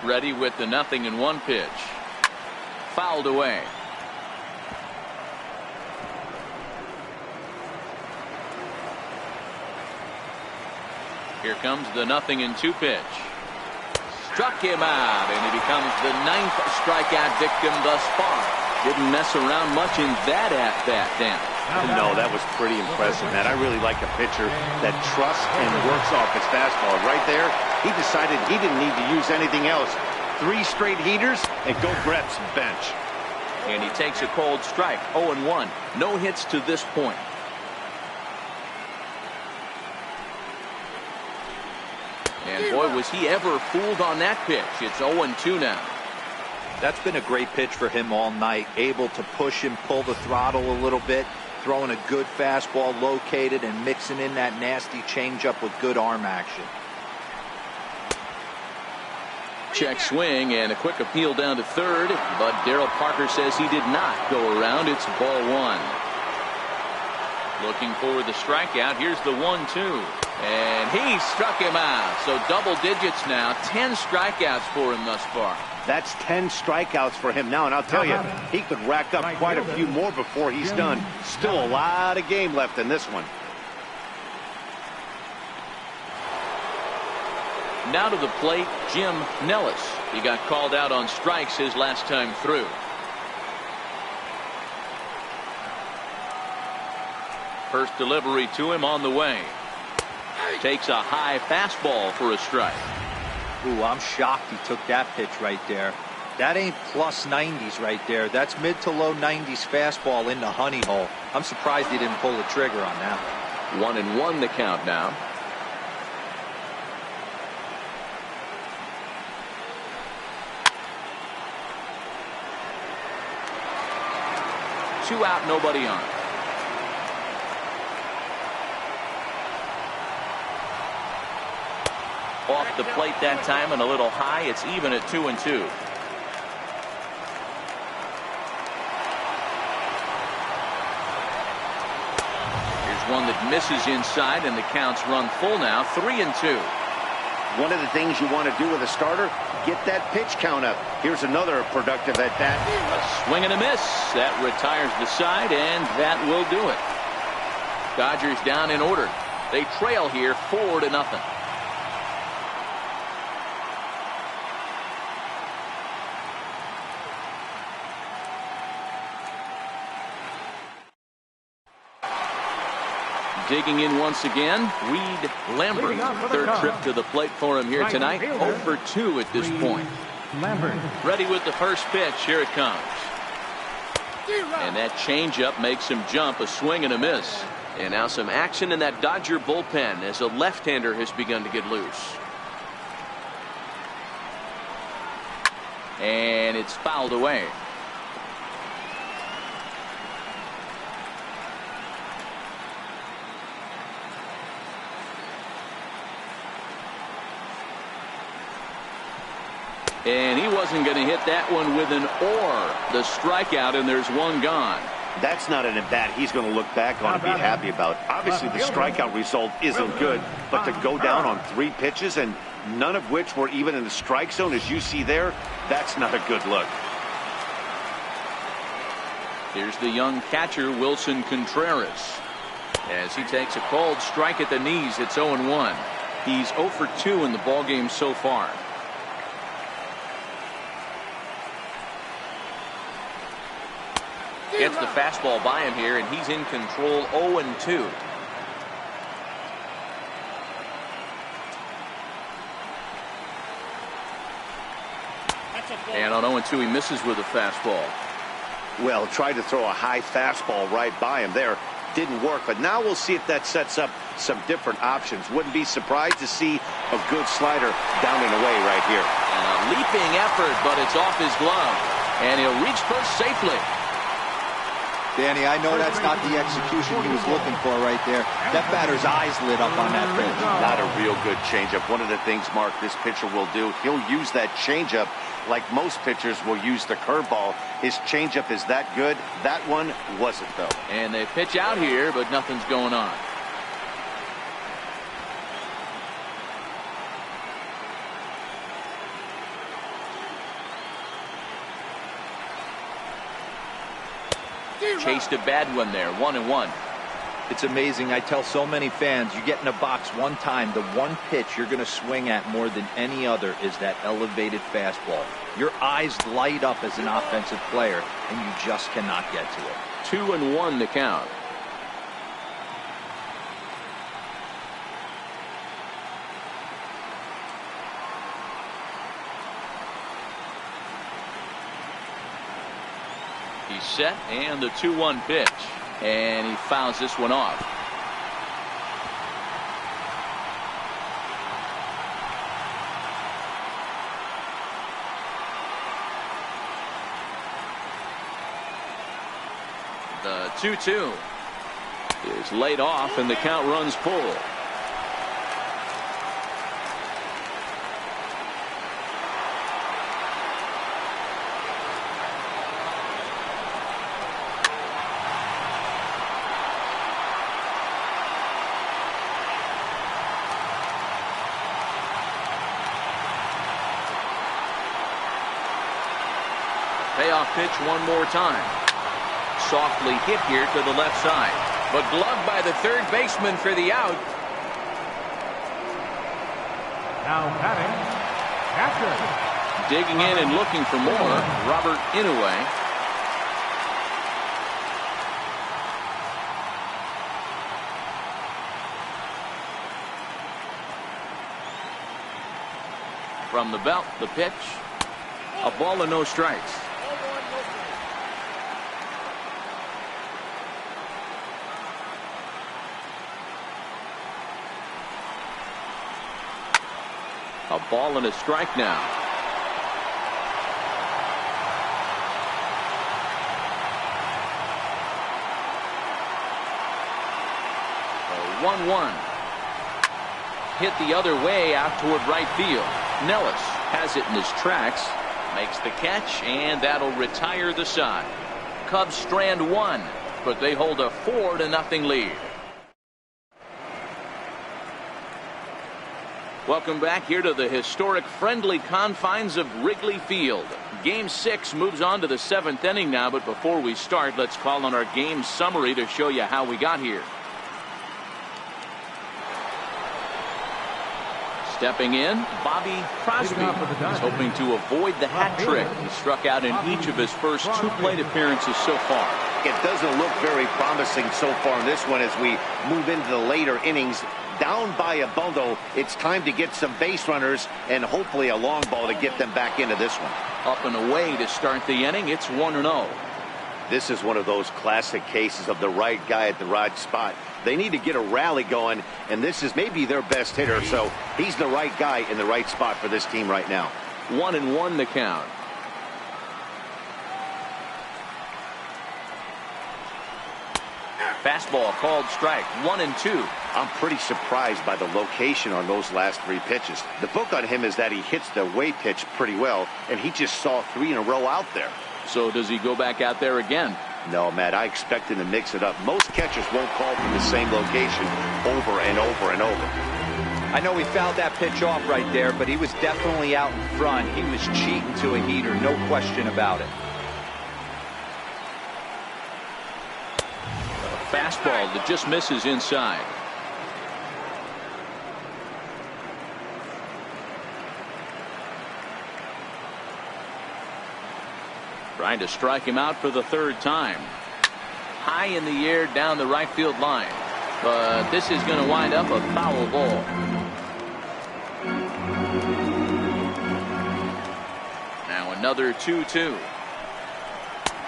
Ready with the 0-1 pitch. Fouled away. Here comes the 0-2 pitch. Struck him out, and he becomes the 9th strikeout victim thus far. Didn't mess around much in that at-bat, Dan. No, that was pretty impressive, man. I really like a pitcher that trusts and works off his fastball. Right there, he decided he didn't need to use anything else. 3 straight heaters, and go grab some bench. And he takes a cold strike, 0-1. No hits to this point. And boy, was he ever fooled on that pitch. It's 0-2 now. That's been a great pitch for him all night. Able to push and pull the throttle a little bit. throwing a good fastball located and mixing in that nasty changeup with good arm action. Check swing and a quick appeal down to third, but Darryl Parker says he did not go around. It's ball one. Looking for the strikeout. Here's the 1-2. And he struck him out. So double digits now. 10 strikeouts for him thus far. That's 10 strikeouts for him now. And I'll tell you, he could rack up quite a few more before he's done. Still a lot of game left in this one. Now to the plate, Jim Nellis. He got called out on strikes his last time through. First delivery to him on the way. Takes a high fastball for a strike. Ooh, I'm shocked he took that pitch right there. That ain't plus 90s right there. That's mid to low 90s fastball in the honey hole. I'm surprised he didn't pull the trigger on that one. 1-1 the count now. Two out, nobody on. Off the plate that time and a little high. It's even at 2-2. Here's one that misses inside, and the count's run full now. 3-2. One of the things you want to do with a starter, get that pitch count up. Here's another productive at bat. A swing and a miss. That retires the side, and that will do it. Dodgers down in order. They trail here 4-0. Digging in once again, Reed Lambert. Third trip to the plate for him here tonight. 0 for 2 at this point. Lambert. Ready with the first pitch. Here it comes. And that changeup makes him jump. A swing and a miss. And now some action in that Dodger bullpen as a left-hander has begun to get loose. And it's fouled away. And he wasn't going to hit that one with an or. The strikeout, and there's one gone. That's not an at-bat he's going to look back on and be happy about. Obviously, the strikeout result isn't good, but to go down on 3 pitches and none of which were even in the strike zone, as you see there, that's not a good look. Here's the young catcher, Wilson Contreras. As he takes a cold strike at the knees, it's 0-1. He's 0 for 2 in the ballgame so far. Gets the fastball by him here, and he's in control. 0-2. And on 0-2, he misses with a fastball. Well, tried to throw a high fastball right by him there. Didn't work, but now we'll see if that sets up some different options. Wouldn't be surprised to see a good slider down and away right here. And a leaping effort, but it's off his glove. And he'll reach first safely. Danny, I know that's not the execution he was looking for right there. That batter's eyes lit up on that pitch. Not a real good changeup. One of the things, Mark, this pitcher will do, he'll use that changeup like most pitchers will use the curveball. His changeup is that good. That one wasn't, though. And they pitch out here, but nothing's going on. Chased a bad one there. 1-1. It's amazing. I tell so many fans, you get in a box one time, the one pitch you're going to swing at more than any other is that elevated fastball. Your eyes light up as an offensive player, and you just cannot get to it. 2-1 the count. He's set, and the 2-1 pitch. And he fouls this one off. The 2-2. is laid off and the count runs full. Payoff pitch one more time. Softly hit here to the left side, but gloved by the third baseman for the out. Now batting, catcher. Digging in and looking for more, Robert Inouye. From the belt, the pitch. A ball and no strikes. A ball and a strike now. A 1-1. Hit the other way out toward right field. Nellis has it in his tracks. Makes the catch, and that'll retire the side. Cubs strand one, but they hold a 4-0 lead. Welcome back here to the historic friendly confines of Wrigley Field. Game 6 moves on to the 7th inning now, but before we start, let's call on our game summary to show you how we got here. Stepping in, Bobby Crosby. He's hoping to avoid the hat trick. He struck out in each of his first 2 plate appearances so far. It doesn't look very promising so far in this one as we move into the later innings. Down by a bundle, it's time to get some base runners and hopefully a long ball to get them back into this one. Up and away to start the inning. It's 1-0. This is one of those classic cases of the right guy at the right spot. They need to get a rally going, and this is maybe their best hitter, so he's the right guy in the right spot for this team right now. 1-1 the count. Fastball called strike. 1-2. I'm pretty surprised by the location on those last 3 pitches. The book on him is that he hits the away pitch pretty well, and he just saw 3 in a row out there. So does he go back out there again? No, Matt, I expect him to mix it up. Most catchers won't call from the same location over and over and over. I know he fouled that pitch off right there, but he was definitely out in front. He was cheating to a heater, no question about it. A fastball that just misses inside. Trying to strike him out for the 3rd time. High in the air down the right field line. But this is going to wind up a foul ball. Now another 2-2.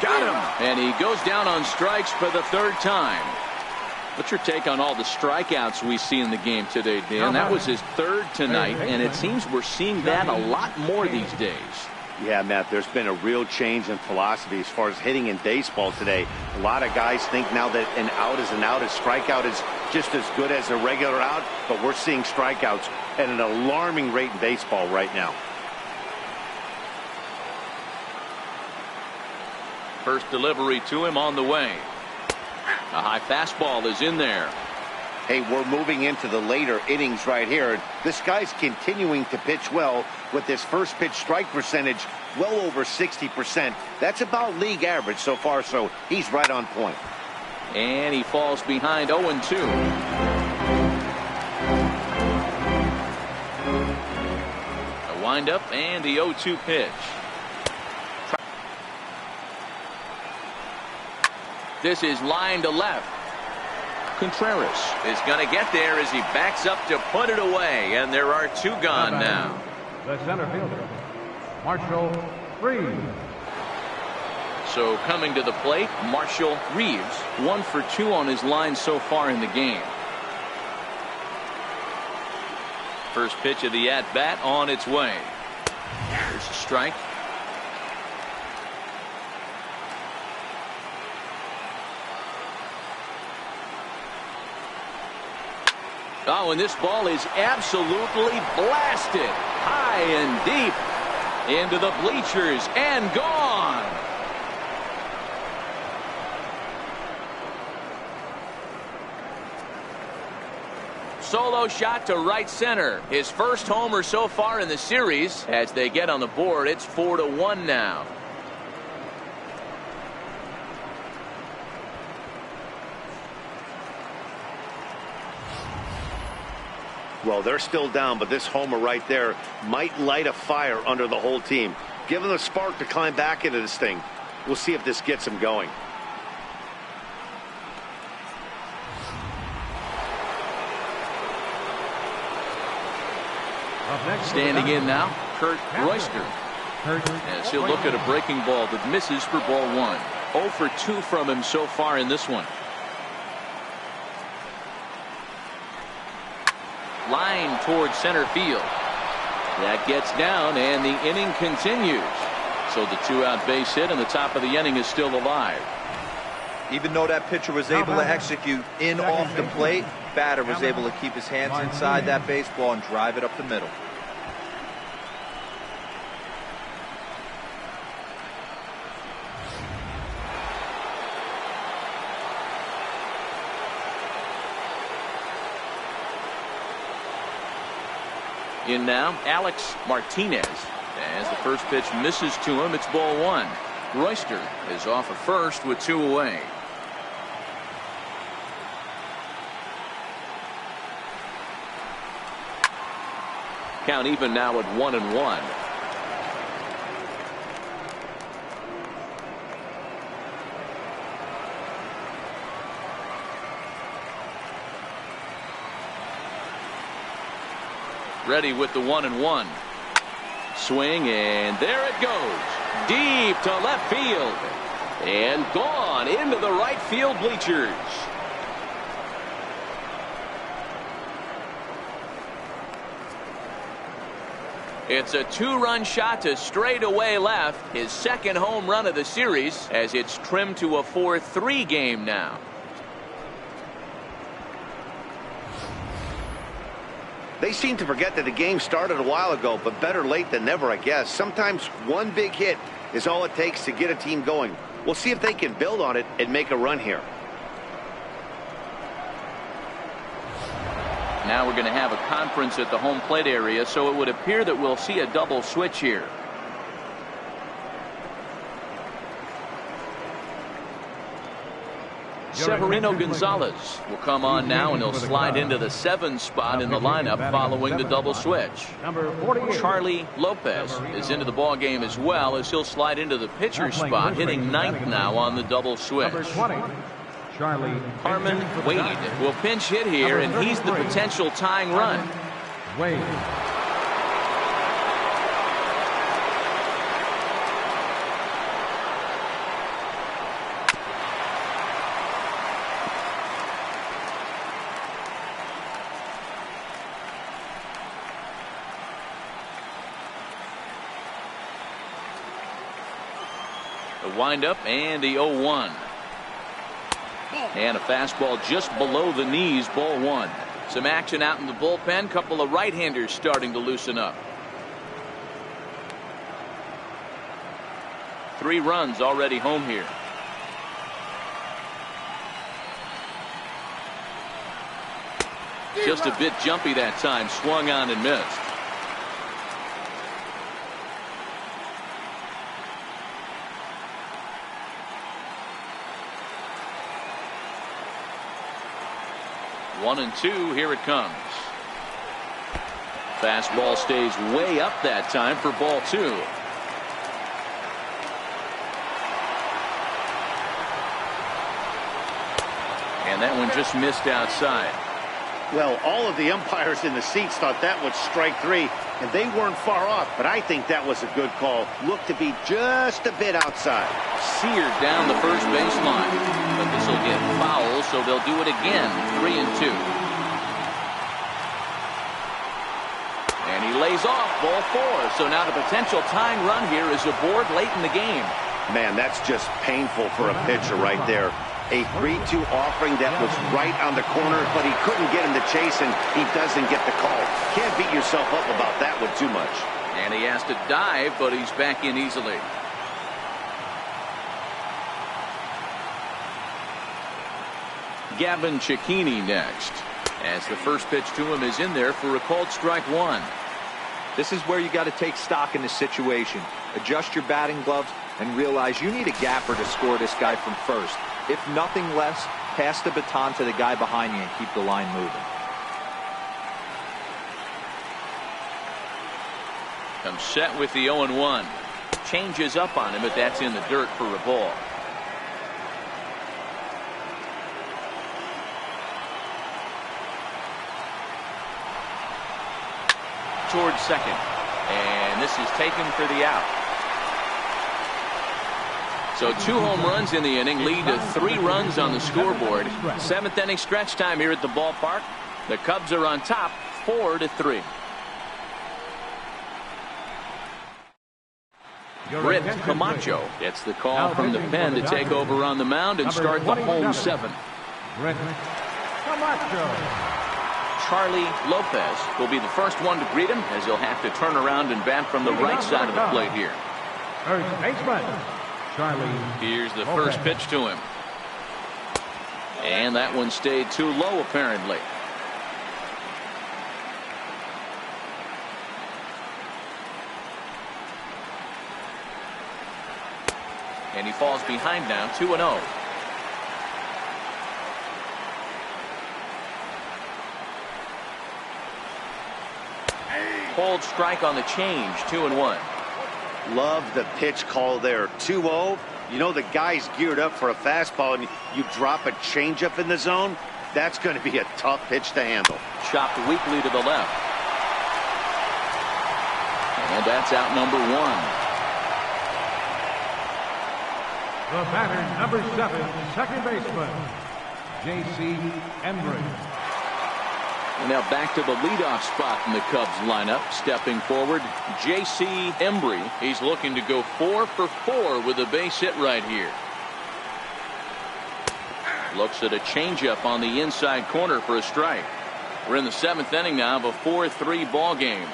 Got him! And he goes down on strikes for the 3rd time. What's your take on all the strikeouts we see in the game today, Dan? That was his 3rd tonight, and it seems we're seeing that a lot more these days. Yeah, Matt, there's been a real change in philosophy as far as hitting in baseball today. A lot of guys think now that an out is an out, a strikeout is just as good as a regular out, but we're seeing strikeouts at an alarming rate in baseball right now. First delivery to him on the way. A high fastball is in there. Hey, we're moving into the later innings right here. This guy's continuing to pitch well with his first pitch strike percentage well over 60%. That's about league average so far, so he's right on point. And he falls behind 0-2. A windup and the 0-2 pitch. This is line to left. Contreras is going to get there as he backs up to put it away, and there are 2 gone now. The center fielder, Marshall Reeves. So coming to the plate, Marshall Reeves, 1 for 2 on his line so far in the game. First pitch of the at-bat on its way. There's a strike. Oh, and this ball is absolutely blasted high and deep into the bleachers and gone. Solo shot to right center. His first homer so far in the series. As they get on the board, it's 4-1 now. Well, they're still down, but this homer right there might light a fire under the whole team. Give them a spark to climb back into this thing. We'll see if this gets them going. Standing in now, Kurt Royster. As he'll look at a breaking ball that misses for ball one. 0 for 2 from him so far in this one. Line towards center field. That gets down, and the inning continues. So the 2-out base hit, and the top of the inning is still alive. Even though that pitcher was able to execute in off the plate, batter was able to keep his hands inside that baseball and drive it up the middle. In now, Alex Martinez. As the first pitch misses to him, it's ball one. Royster is off of first with 2 away. Count even now at 1-1. Ready with the 1-1. Swing, and there it goes. Deep to left field. And gone into the right field bleachers. It's a 2-run shot to straightaway left. His second home run of the series, as it's trimmed to a 4-3 game now. They seem to forget that the game started a while ago, but better late than never, I guess. Sometimes one big hit is all it takes to get a team going. We'll see if they can build on it and make a run here. Now we're going to have a conference at the home plate area, so it would appear that we'll see a double switch here. Severino Gonzalez will come on now, and he'll slide into the 7th spot in the lineup following the double switch. Charlie Lopez is into the ball game as well, as he'll slide into the pitcher's spot, hitting 9th now on the double switch. Harmon Wade will pinch hit here, and he's the potential tying run. The windup and the 0-1. And a fastball just below the knees, ball one. Some action out in the bullpen. Couple of right-handers starting to loosen up. 3 runs already home here. Just a bit jumpy that time. Swung on and missed. One and 2, here it comes. Fastball stays way up that time for ball 2. And that one just missed outside. Well, all of the umpires in the seats thought that was strike 3, and they weren't far off, but I think that was a good call. Looked to be just a bit outside. Seared down the first baseline. But this will get foul, so they'll do it again. 3 and 2. And he lays off ball 4. So now the potential tying run here is aboard late in the game. Man, that's just painful for a pitcher right there. A 3-2 offering that was right on the corner, but he couldn't get him to chase, and he doesn't get the call. Can't beat yourself up about that one too much. And he has to dive, but he's back in easily. Gavin Cecchini next, as the first pitch to him is in there for a called strike one. This is where you got to take stock in the situation. Adjust your batting gloves and realize you need a gapper to score this guy from first. If nothing less, pass the baton to the guy behind you and keep the line moving. Comes set with the 0-1. Changes up on him, but that's in the dirt for a ball. Towards second, and this is taken for the out. So 2 home runs in the inning lead to 3 runs on the scoreboard. 7th inning stretch time here at the ballpark. The Cubs are on top 4-3. Britt Camacho gets the call from the pen to take over on the mound and start the home 7th. Britt Camacho. Charlie Lopez will be the first one to greet him, as he'll have to turn around and bat from the right side of the plate here. First baseman, Charlie. Here's the first pitch to him. And that one stayed too low, apparently. And he falls behind now, 2-0. Hold strike on the change, 2-1. Love the pitch call there. 2-0. You know the guy's geared up for a fastball, and you drop a changeup in the zone. That's going to be a tough pitch to handle. Chopped weakly to the left. And that's out number 1. The batter, number 7, second baseman, J.C. Embry. Now back to the leadoff spot in the Cubs lineup. Stepping forward, J.C. Embry. He's looking to go 4 for 4 with a base hit right here. Looks at a changeup on the inside corner for a strike. We're in the 7th inning now of a 4-3 ball game.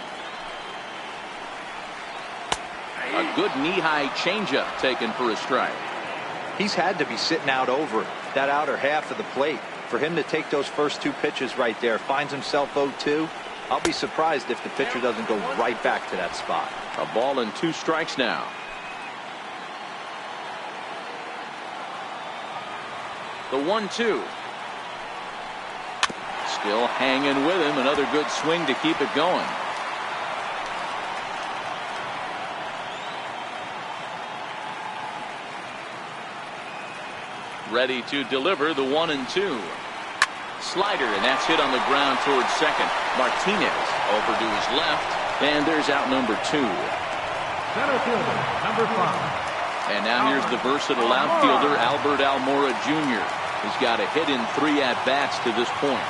A good knee-high changeup taken for a strike. He's had to be sitting out over that outer half of the plate. For him to take those first 2 pitches right there, finds himself 0-2. I'll be surprised if the pitcher doesn't go right back to that spot. A ball and 2 strikes now. The 1-2. Still hanging with him. Another good swing to keep it going. Ready to deliver the 1-2. Slider, and that's hit on the ground towards second. Martinez over to his left, and there's out number 2. Center fielder, number 5. And now here's the versatile outfielder, Albert Almora Jr. He's got a hit in 3 at-bats to this point.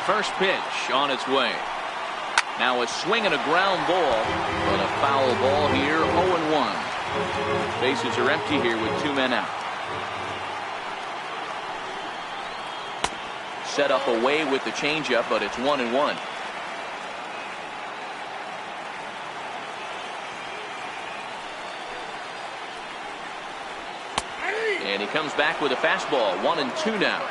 First pitch on its way. Now a swing and a ground ball, but a foul ball here, 0-1. Bases are empty here with 2 men out. Set up away with the changeup, but it's 1-1. And he comes back with a fastball, 1-2 now.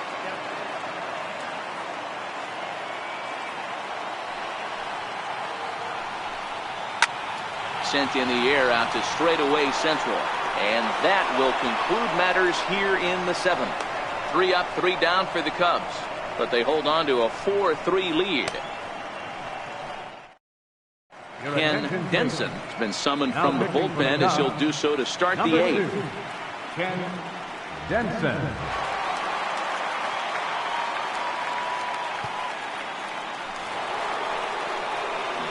Sent in the air out to straightaway central. And that will conclude matters here in the 7th. 3 up, 3 down for the Cubs. But they hold on to a 4-3 lead. Ken Denson has been summoned from the bullpen, as he'll do so to start the 8th. Ken Denson.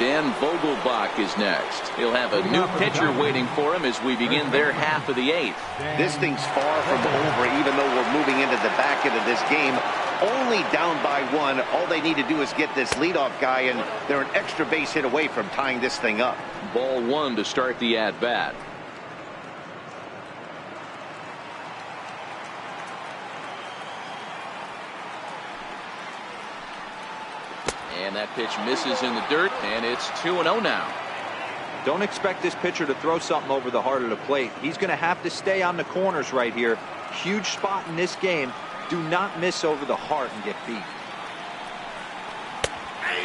Dan Vogelbach is next. He'll have a new pitcher waiting for him as we begin their half of the 8th. This thing's far from over, even though we're moving into the back end of this game. Only down by 1. All they need to do is get this leadoff guy, and they're an extra base hit away from tying this thing up. Ball 1 to start the at-bat. And that pitch misses in the dirt, and it's 2-0 now. Don't expect this pitcher to throw something over the heart of the plate. He's going to have to stay on the corners right here. Huge spot in this game. Do not miss over the heart and get beat.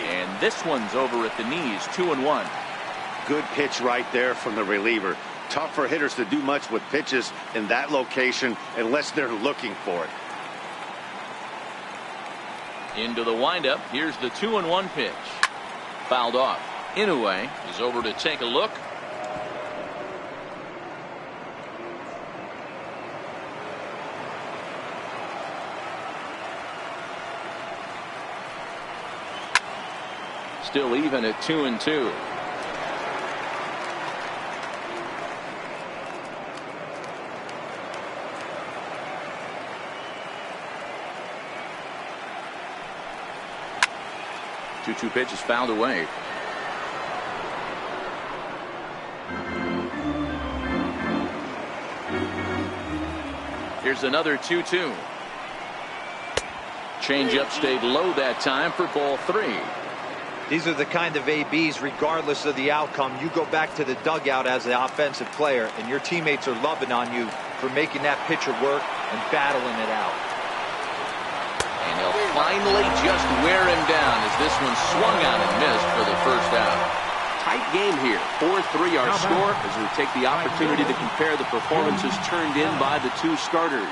And this one's over at the knees, 2-1. Good pitch right there from the reliever. Tough for hitters to do much with pitches in that location unless they're looking for it. Into the windup. Here's the 2-1 pitch. Fouled off. Inoue is over to take a look. Still even at 2-2. Two pitches fouled away. Here's another 2-2. Changeup stayed low that time for ball 3. These are the kind of ABs, regardless of the outcome, you go back to the dugout as an offensive player, and your teammates are loving on you for making that pitcher work and battling it out. And he'll finally just wear him down as this one swung out and missed for the first out. Tight game here. 4-3 our score as we take the opportunity to compare the performances turned in by the two starters.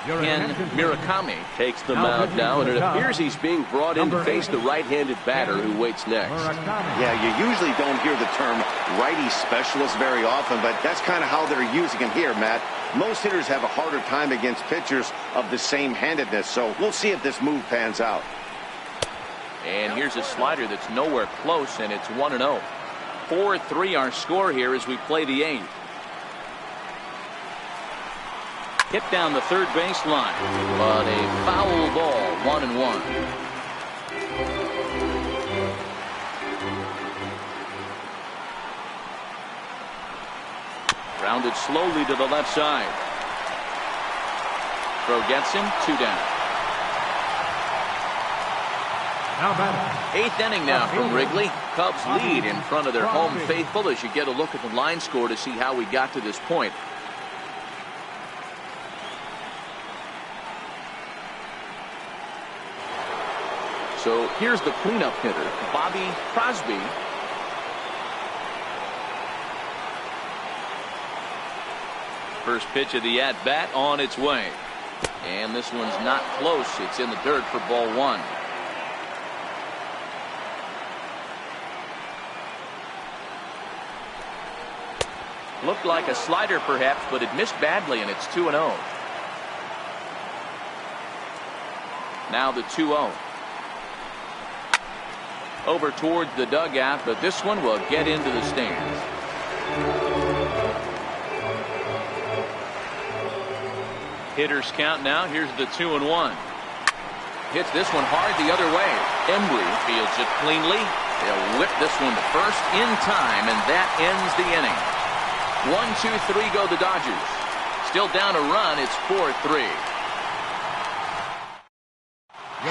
Ken Murakami takes the mound now, and it appears he's being brought in to face the right-handed batter who waits next. Yeah, you usually don't hear the term righty specialist very often, but that's kind of how they're using him here, Matt. Most hitters have a harder time against pitchers of the same handedness, so we'll see if this move pans out. And here's a slider that's nowhere close, and it's 1-0. 4-3 our score here as we play the 8th. Hit down the third base line, but a foul ball, 1-1. Rounded slowly to the left side. Throw gets him, 2 down. Eighth inning now from Wrigley. Cubs lead in front of their home faithful as you get a look at the line score to see how we got to this point. So here's the cleanup hitter, Bobby Crosby. First pitch of the at-bat on its way. And this one's not close. It's in the dirt for ball 1. Looked like a slider perhaps, but it missed badly, and it's 2-0. Now the 2-0. Over towards the dugout, but this one will get into the stands. Hitters count now. Here's the 2-1. Hits this one hard the other way. Embry fields it cleanly. They'll whip this one to first in time, and that ends the inning. 1-2-3 go the Dodgers. Still down a run. It's 4-3.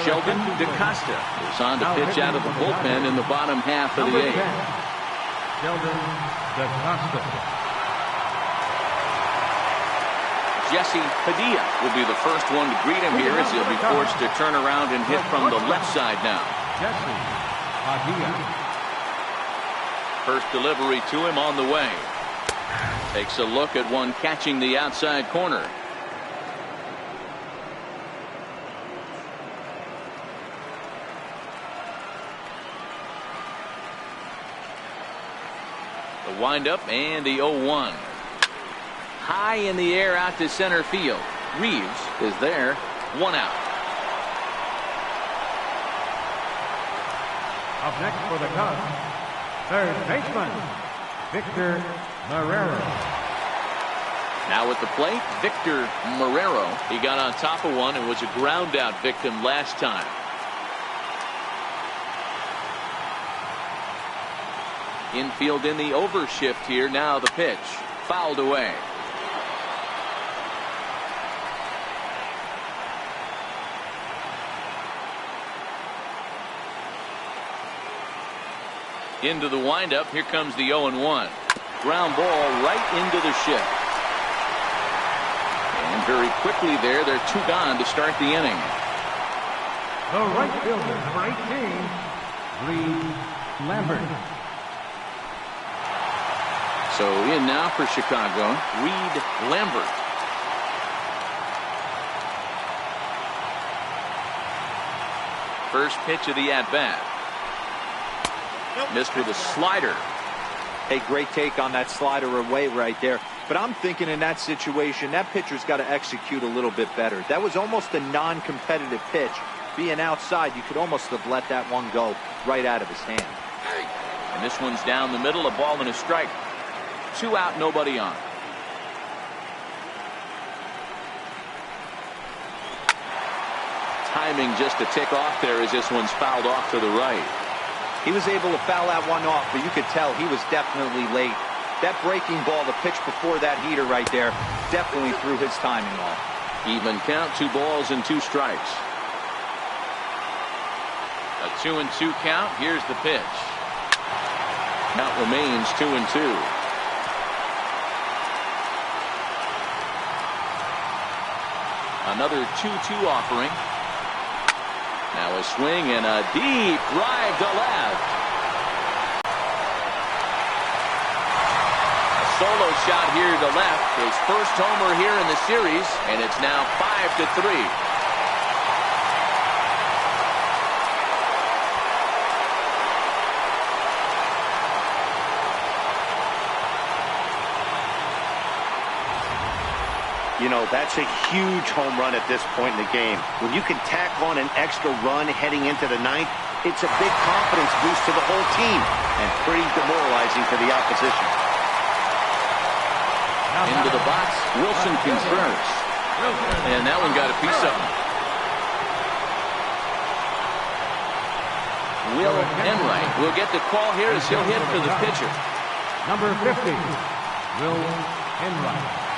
Sheldon DeCosta is on to pitch out of the bullpen in the bottom half of the 8th. Sheldon DeCosta. Jesse Padilla will be the first one to greet him here as he'll be forced to turn around and hit from the left side now. Jesse Padilla. First delivery to him on the way. Takes a look at one catching the outside corner. The windup and the 0-1. High in the air out to center field. Reeves is there. 1 out. Up next for the Cubs, third baseman, Victor Marrero. Now at the plate, Victor Marrero. He got on top of one and was a ground out victim last time. Infield in the overshift here. Now the pitch. Fouled away. Into the windup. Here comes the 0-1. Ground ball right into the shift. And very quickly there, they're 2 gone to start the inning. The right fielder, number 18, Reed Lambert. So in now for Chicago, Reed Lambert. First pitch of the at-bat. Missed with a slider. A great take on that slider away right there. But I'm thinking in that situation, that pitcher's got to execute a little bit better. That was almost a non-competitive pitch. Being outside, you could almost have let that one go right out of his hand. And this one's down the middle, a ball and a strike. 2 out, nobody on. Timing just a tick off there as this one's fouled off to the right. He was able to foul that one off, but you could tell he was definitely late. That breaking ball, the pitch before that heater right there, definitely threw his timing off. Even count, 2 balls and 2 strikes. A 2-2 count. Here's the pitch. Count remains 2-2. Another 2-2 offering. Now a swing and a deep drive to left. A solo shot here to left. His first homer here in the series, and it's now 5-3. You know, that's a huge home run at this point in the game. When you can tack on an extra run heading into the 9th, it's a big confidence boost to the whole team and pretty demoralizing for the opposition. Into the box, Wilson confirms. And that one got a piece of him. Will Enright will get the call here as he'll hit for the pitcher. Number 50, Will Enright.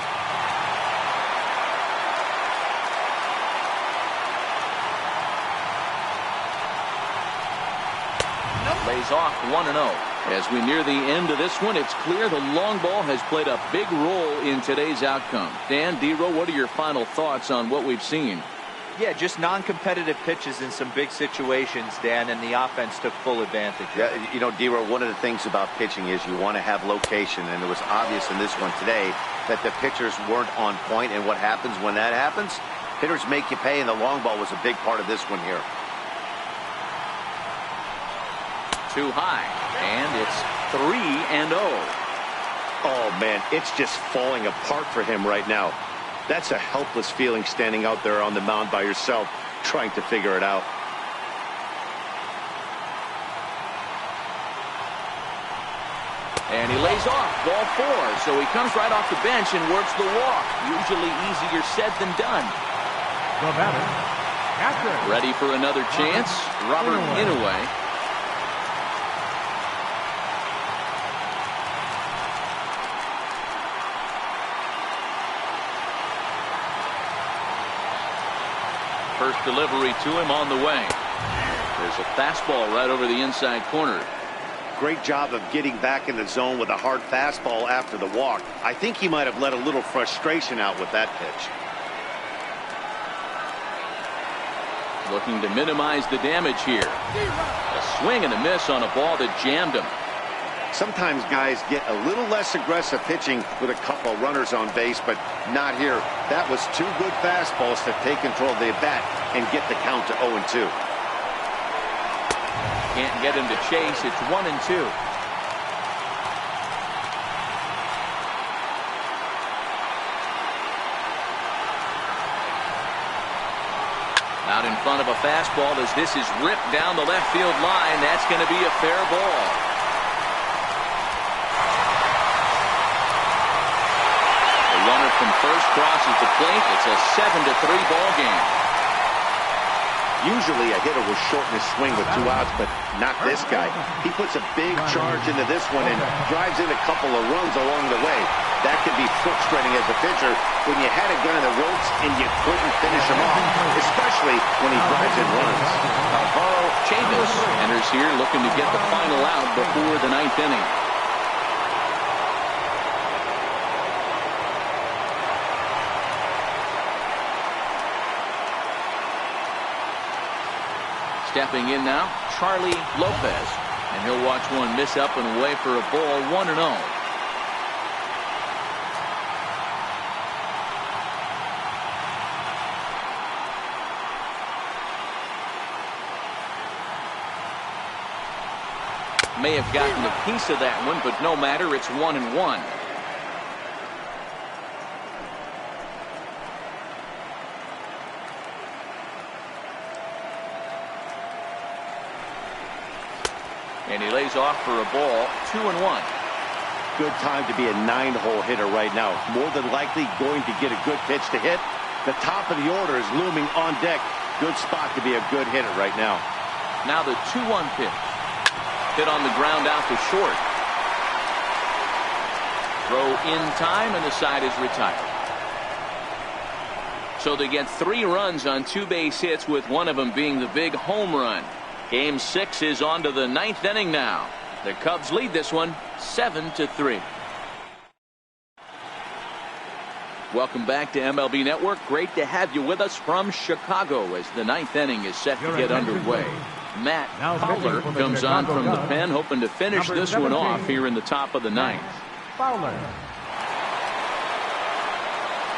Lays off 1-0. As we near the end of this one, it's clear the long ball has played a big role in today's outcome. Dan, D-Row, what are your final thoughts on what we've seen? Yeah, just non-competitive pitches in some big situations, Dan, and the offense took full advantage. Yeah, you know, D-Row, one of the things about pitching is you want to have location, and it was obvious in this one today that the pitchers weren't on point, and what happens when that happens? Hitters make you pay, and the long ball was a big part of this one here. Too high, and it's 3-0. Oh, man, it's just falling apart for him right now. That's a helpless feeling standing out there on the mound by yourself, trying to figure it out. And he lays off, ball 4, so he comes right off the bench and works the walk. Usually easier said than done. The batter, catcher. Ready for another chance, Robert Inouye. First delivery to him on the way. There's a fastball right over the inside corner. Great job of getting back in the zone with a hard fastball after the walk. I think he might have let a little frustration out with that pitch. Looking to minimize the damage here. A swing and a miss on a ball that jammed him. Sometimes guys get a little less aggressive pitching with a couple of runners on base, but not here. That was 2 good fastballs to take control of the bat and get the count to 0-2. Can't get him to chase. It's 1-2. Out in front of a fastball as this is ripped down the left field line. That's going to be a fair ball. The runner from first crosses the plate. It's a 7-3 ball game. Usually a hitter will shorten his swing with 2 outs, but not this guy. He puts a big charge into this one and drives in a couple of runs along the way. That can be frustrating as a pitcher when you had a guy on the ropes and you couldn't finish him off, especially when he drives in runs. Alvaro Chavis enters here looking to get the final out before the 9th inning. Stepping in now, Charlie Lopez. And he'll watch one miss up and away for a ball, 1-0. May have gotten a piece of that one, but no matter, it's 1-1. And he lays off for a ball, 2-1. Good time to be a 9-hole hitter right now. More than likely going to get a good pitch to hit. The top of the order is looming on deck. Good spot to be a good hitter right now. Now the 2-1 pitch. Hit on the ground out to short. Throw in time, and the side is retired. So they get 3 runs on 2 base hits, with one of them being the big home run. Game 6 is on to the 9th inning now. The Cubs lead this one 7-3. Welcome back to MLB Network. Great to have you with us from Chicago as the 9th inning is set to get underway. Matt Fowler comes on from the pen, hoping to finish this one off here in the top of the 9th. Fowler.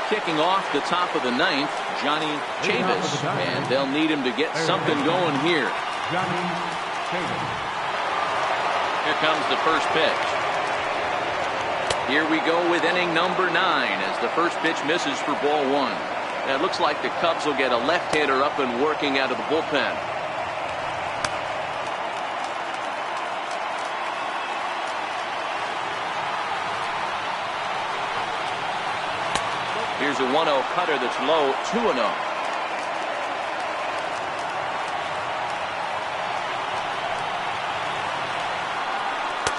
Kicking off the top of the 9th, Johnny Chavis, and they'll need him to get something going here. Johnny Chavis. Here comes the first pitch. Here we go with inning number 9 as the first pitch misses for ball 1. And it looks like the Cubs will get a left-hander up and working out of the bullpen. Here's a 1-0 cutter that's low, 2-0.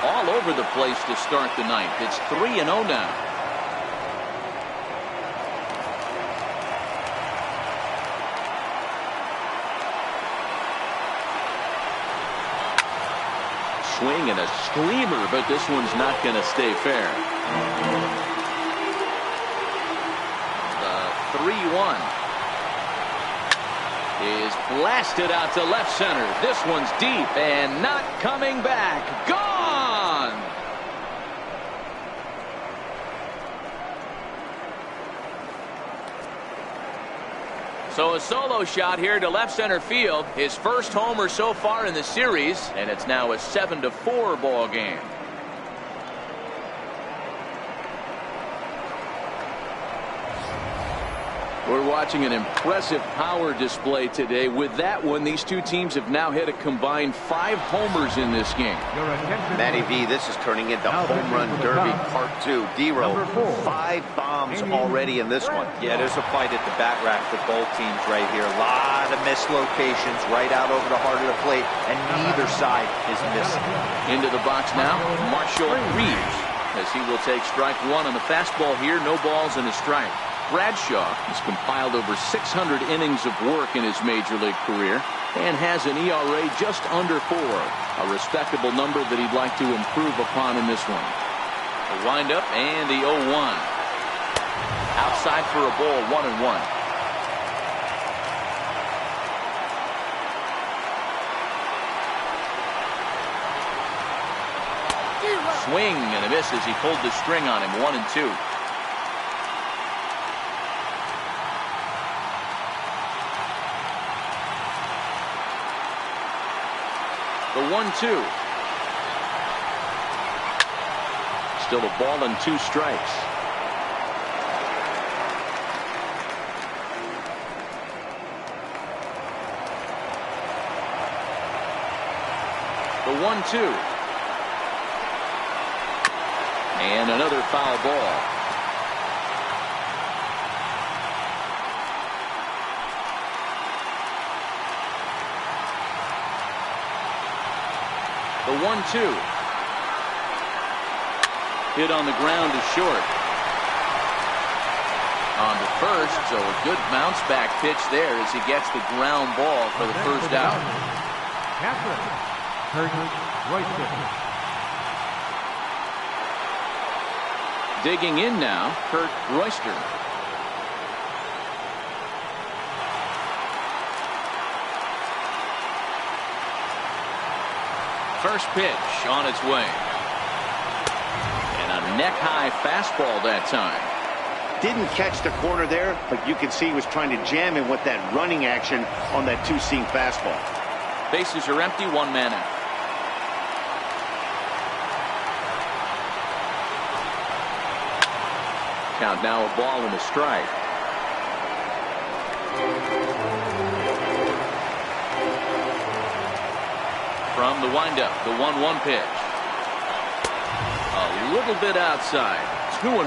All over the place to start the 9th. It's 3-0 now. Swing and a screamer, but this one's not going to stay fair. The 3-1 is blasted out to left center. This one's deep and not coming back. Gone! So a solo shot here to left center field. His first homer so far in the series, and it's now a 7-4 ball game. We're watching an impressive power display today. With that one, these two teams have now hit a combined 5 homers in this game. Matty V, this is turning into Home Run Derby Part 2. D-Roll, 5 bombs already in this one. Yeah, there's a fight at the bat rack for both teams right here. A lot of missed locations right out over the heart of the plate, and neither side is missing. Into the box now, Marshall Reeves, as he will take strike 1 on the fastball here. No balls and a strike. Bradshaw has compiled over 600 innings of work in his major league career and has an ERA just under 4, a respectable number that he'd like to improve upon in this one. The windup and the 0-1. Outside for a ball, 1-1. Swing and a miss as he pulled the string on him, 1-2. The 1-2. Still a ball and 2 strikes. The 1-2. And another foul ball. The 1-2. Hit on the ground is short. On to first, so a good bounce back pitch there as he gets the ground ball for the first out. Digging in now, Kurt Royster. First pitch on its way. And a neck-high fastball that time. Didn't catch the corner there, but you could see he was trying to jam him with that running action on that two-seam fastball. Bases are empty, one man out. Count now a ball and a strike. From the windup, the 1-1 pitch. A little bit outside. 2-1.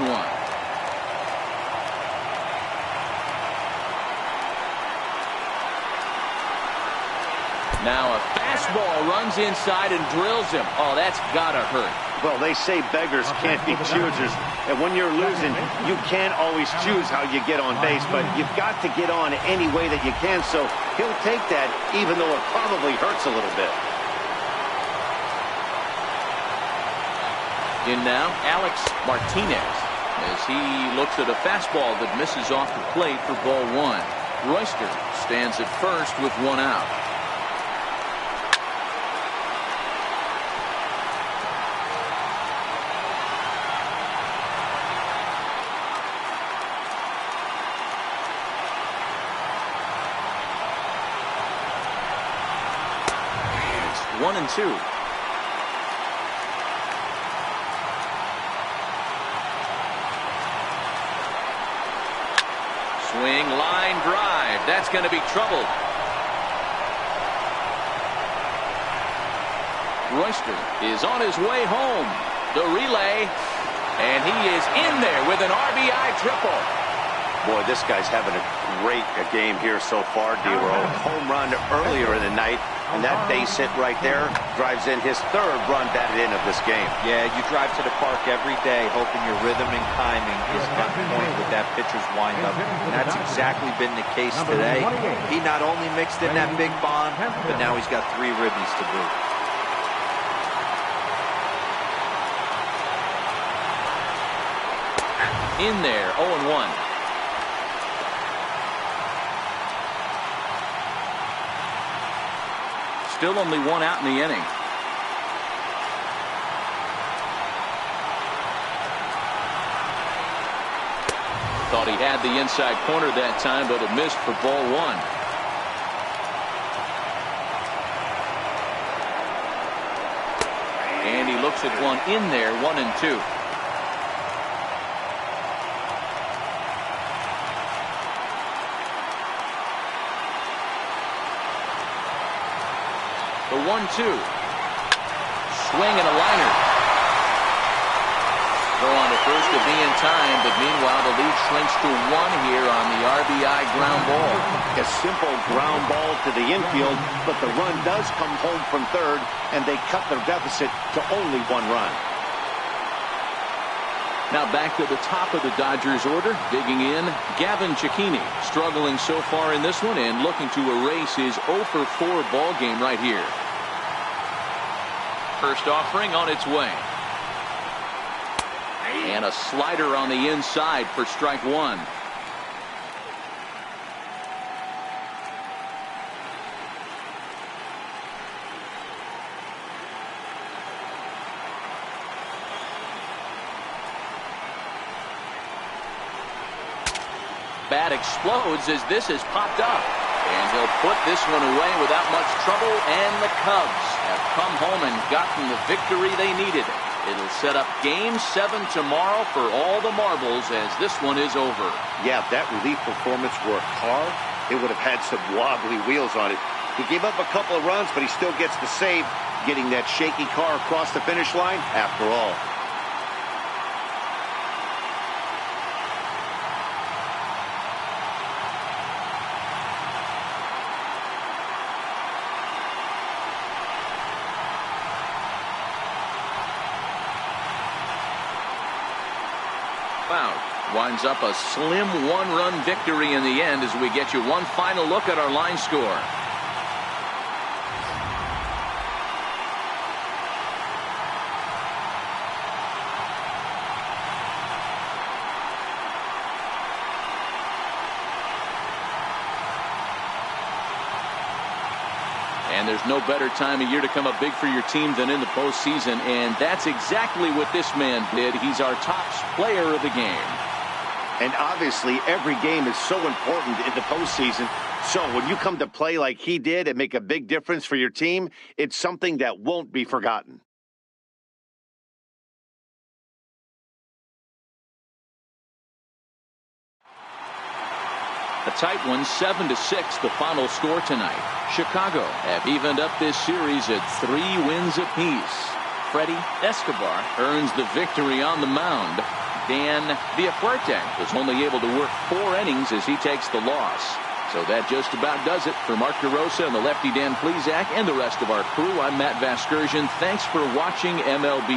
Now a fastball runs inside and drills him. Oh, that's gotta hurt. Well, they say beggars can't be choosers, and when you're losing, you can't always choose how you get on base, but you've got to get on any way that you can, so he'll take that even though it probably hurts a little bit. In now, Alex Martinez, as he looks at a fastball that misses off the plate for ball one. Royster stands at first with one out. It's 1-2. Swing, line drive. That's going to be trouble. Royster is on his way home. The relay, and he is in there with an RBI triple. Boy, this guy's having a great game here so far, D-Roll. Home run earlier in the night, and that base hit right there drives in his third run batted in of this game. Yeah, you drive to the park every day hoping your rhythm and timing is on point with that pitcher's windup. And that's exactly been the case today. He not only mixed in that big bomb, but now he's got 3 ribbies to boot. In there, 0-1. Still only one out in the inning. Thought he had the inside corner that time, but it missed for ball one. And he looks at one in there, 1-2. The 1-2. Swing and a liner. Throw on to first to be in time, but meanwhile the lead shrinks to 1 here on the RBI ground ball. A simple ground ball to the infield, but the run does come home from third, and they cut their deficit to only 1 run. Now back to the top of the Dodgers order, digging in, Gavin Cecchini, struggling so far in this one and looking to erase his 0-for-4 ball game right here. First offering on its way. And a slider on the inside for strike 1. Bat explodes as this has popped up. And he'll put this one away without much trouble, and the Cubs have come home and gotten the victory they needed. It'll set up Game 7 tomorrow for all the marbles as this one is over. Yeah, if that relief performance were a car, it would have had some wobbly wheels on it. He gave up a couple of runs, but he still gets the save, getting that shaky car across the finish line after all. Wow. Winds up a slim one-run victory in the end as we get you one final look at our line score. And there's no better time of year to come up big for your team than in the postseason, and that's exactly what this man did. He's our top player of the game. And obviously, every game is so important in the postseason. So when you come to play like he did and make a big difference for your team, it's something that won't be forgotten. A tight one, 7-6, the final score tonight. Chicago have evened up this series at 3 wins apiece. Freddie Escobar earns the victory on the mound. Dan Villafuerte was only able to work 4 innings as he takes the loss. So that just about does it. For Mark DeRosa and the lefty Dan Plesac and the rest of our crew, I'm Matt Vasgersian. Thanks for watching MLB.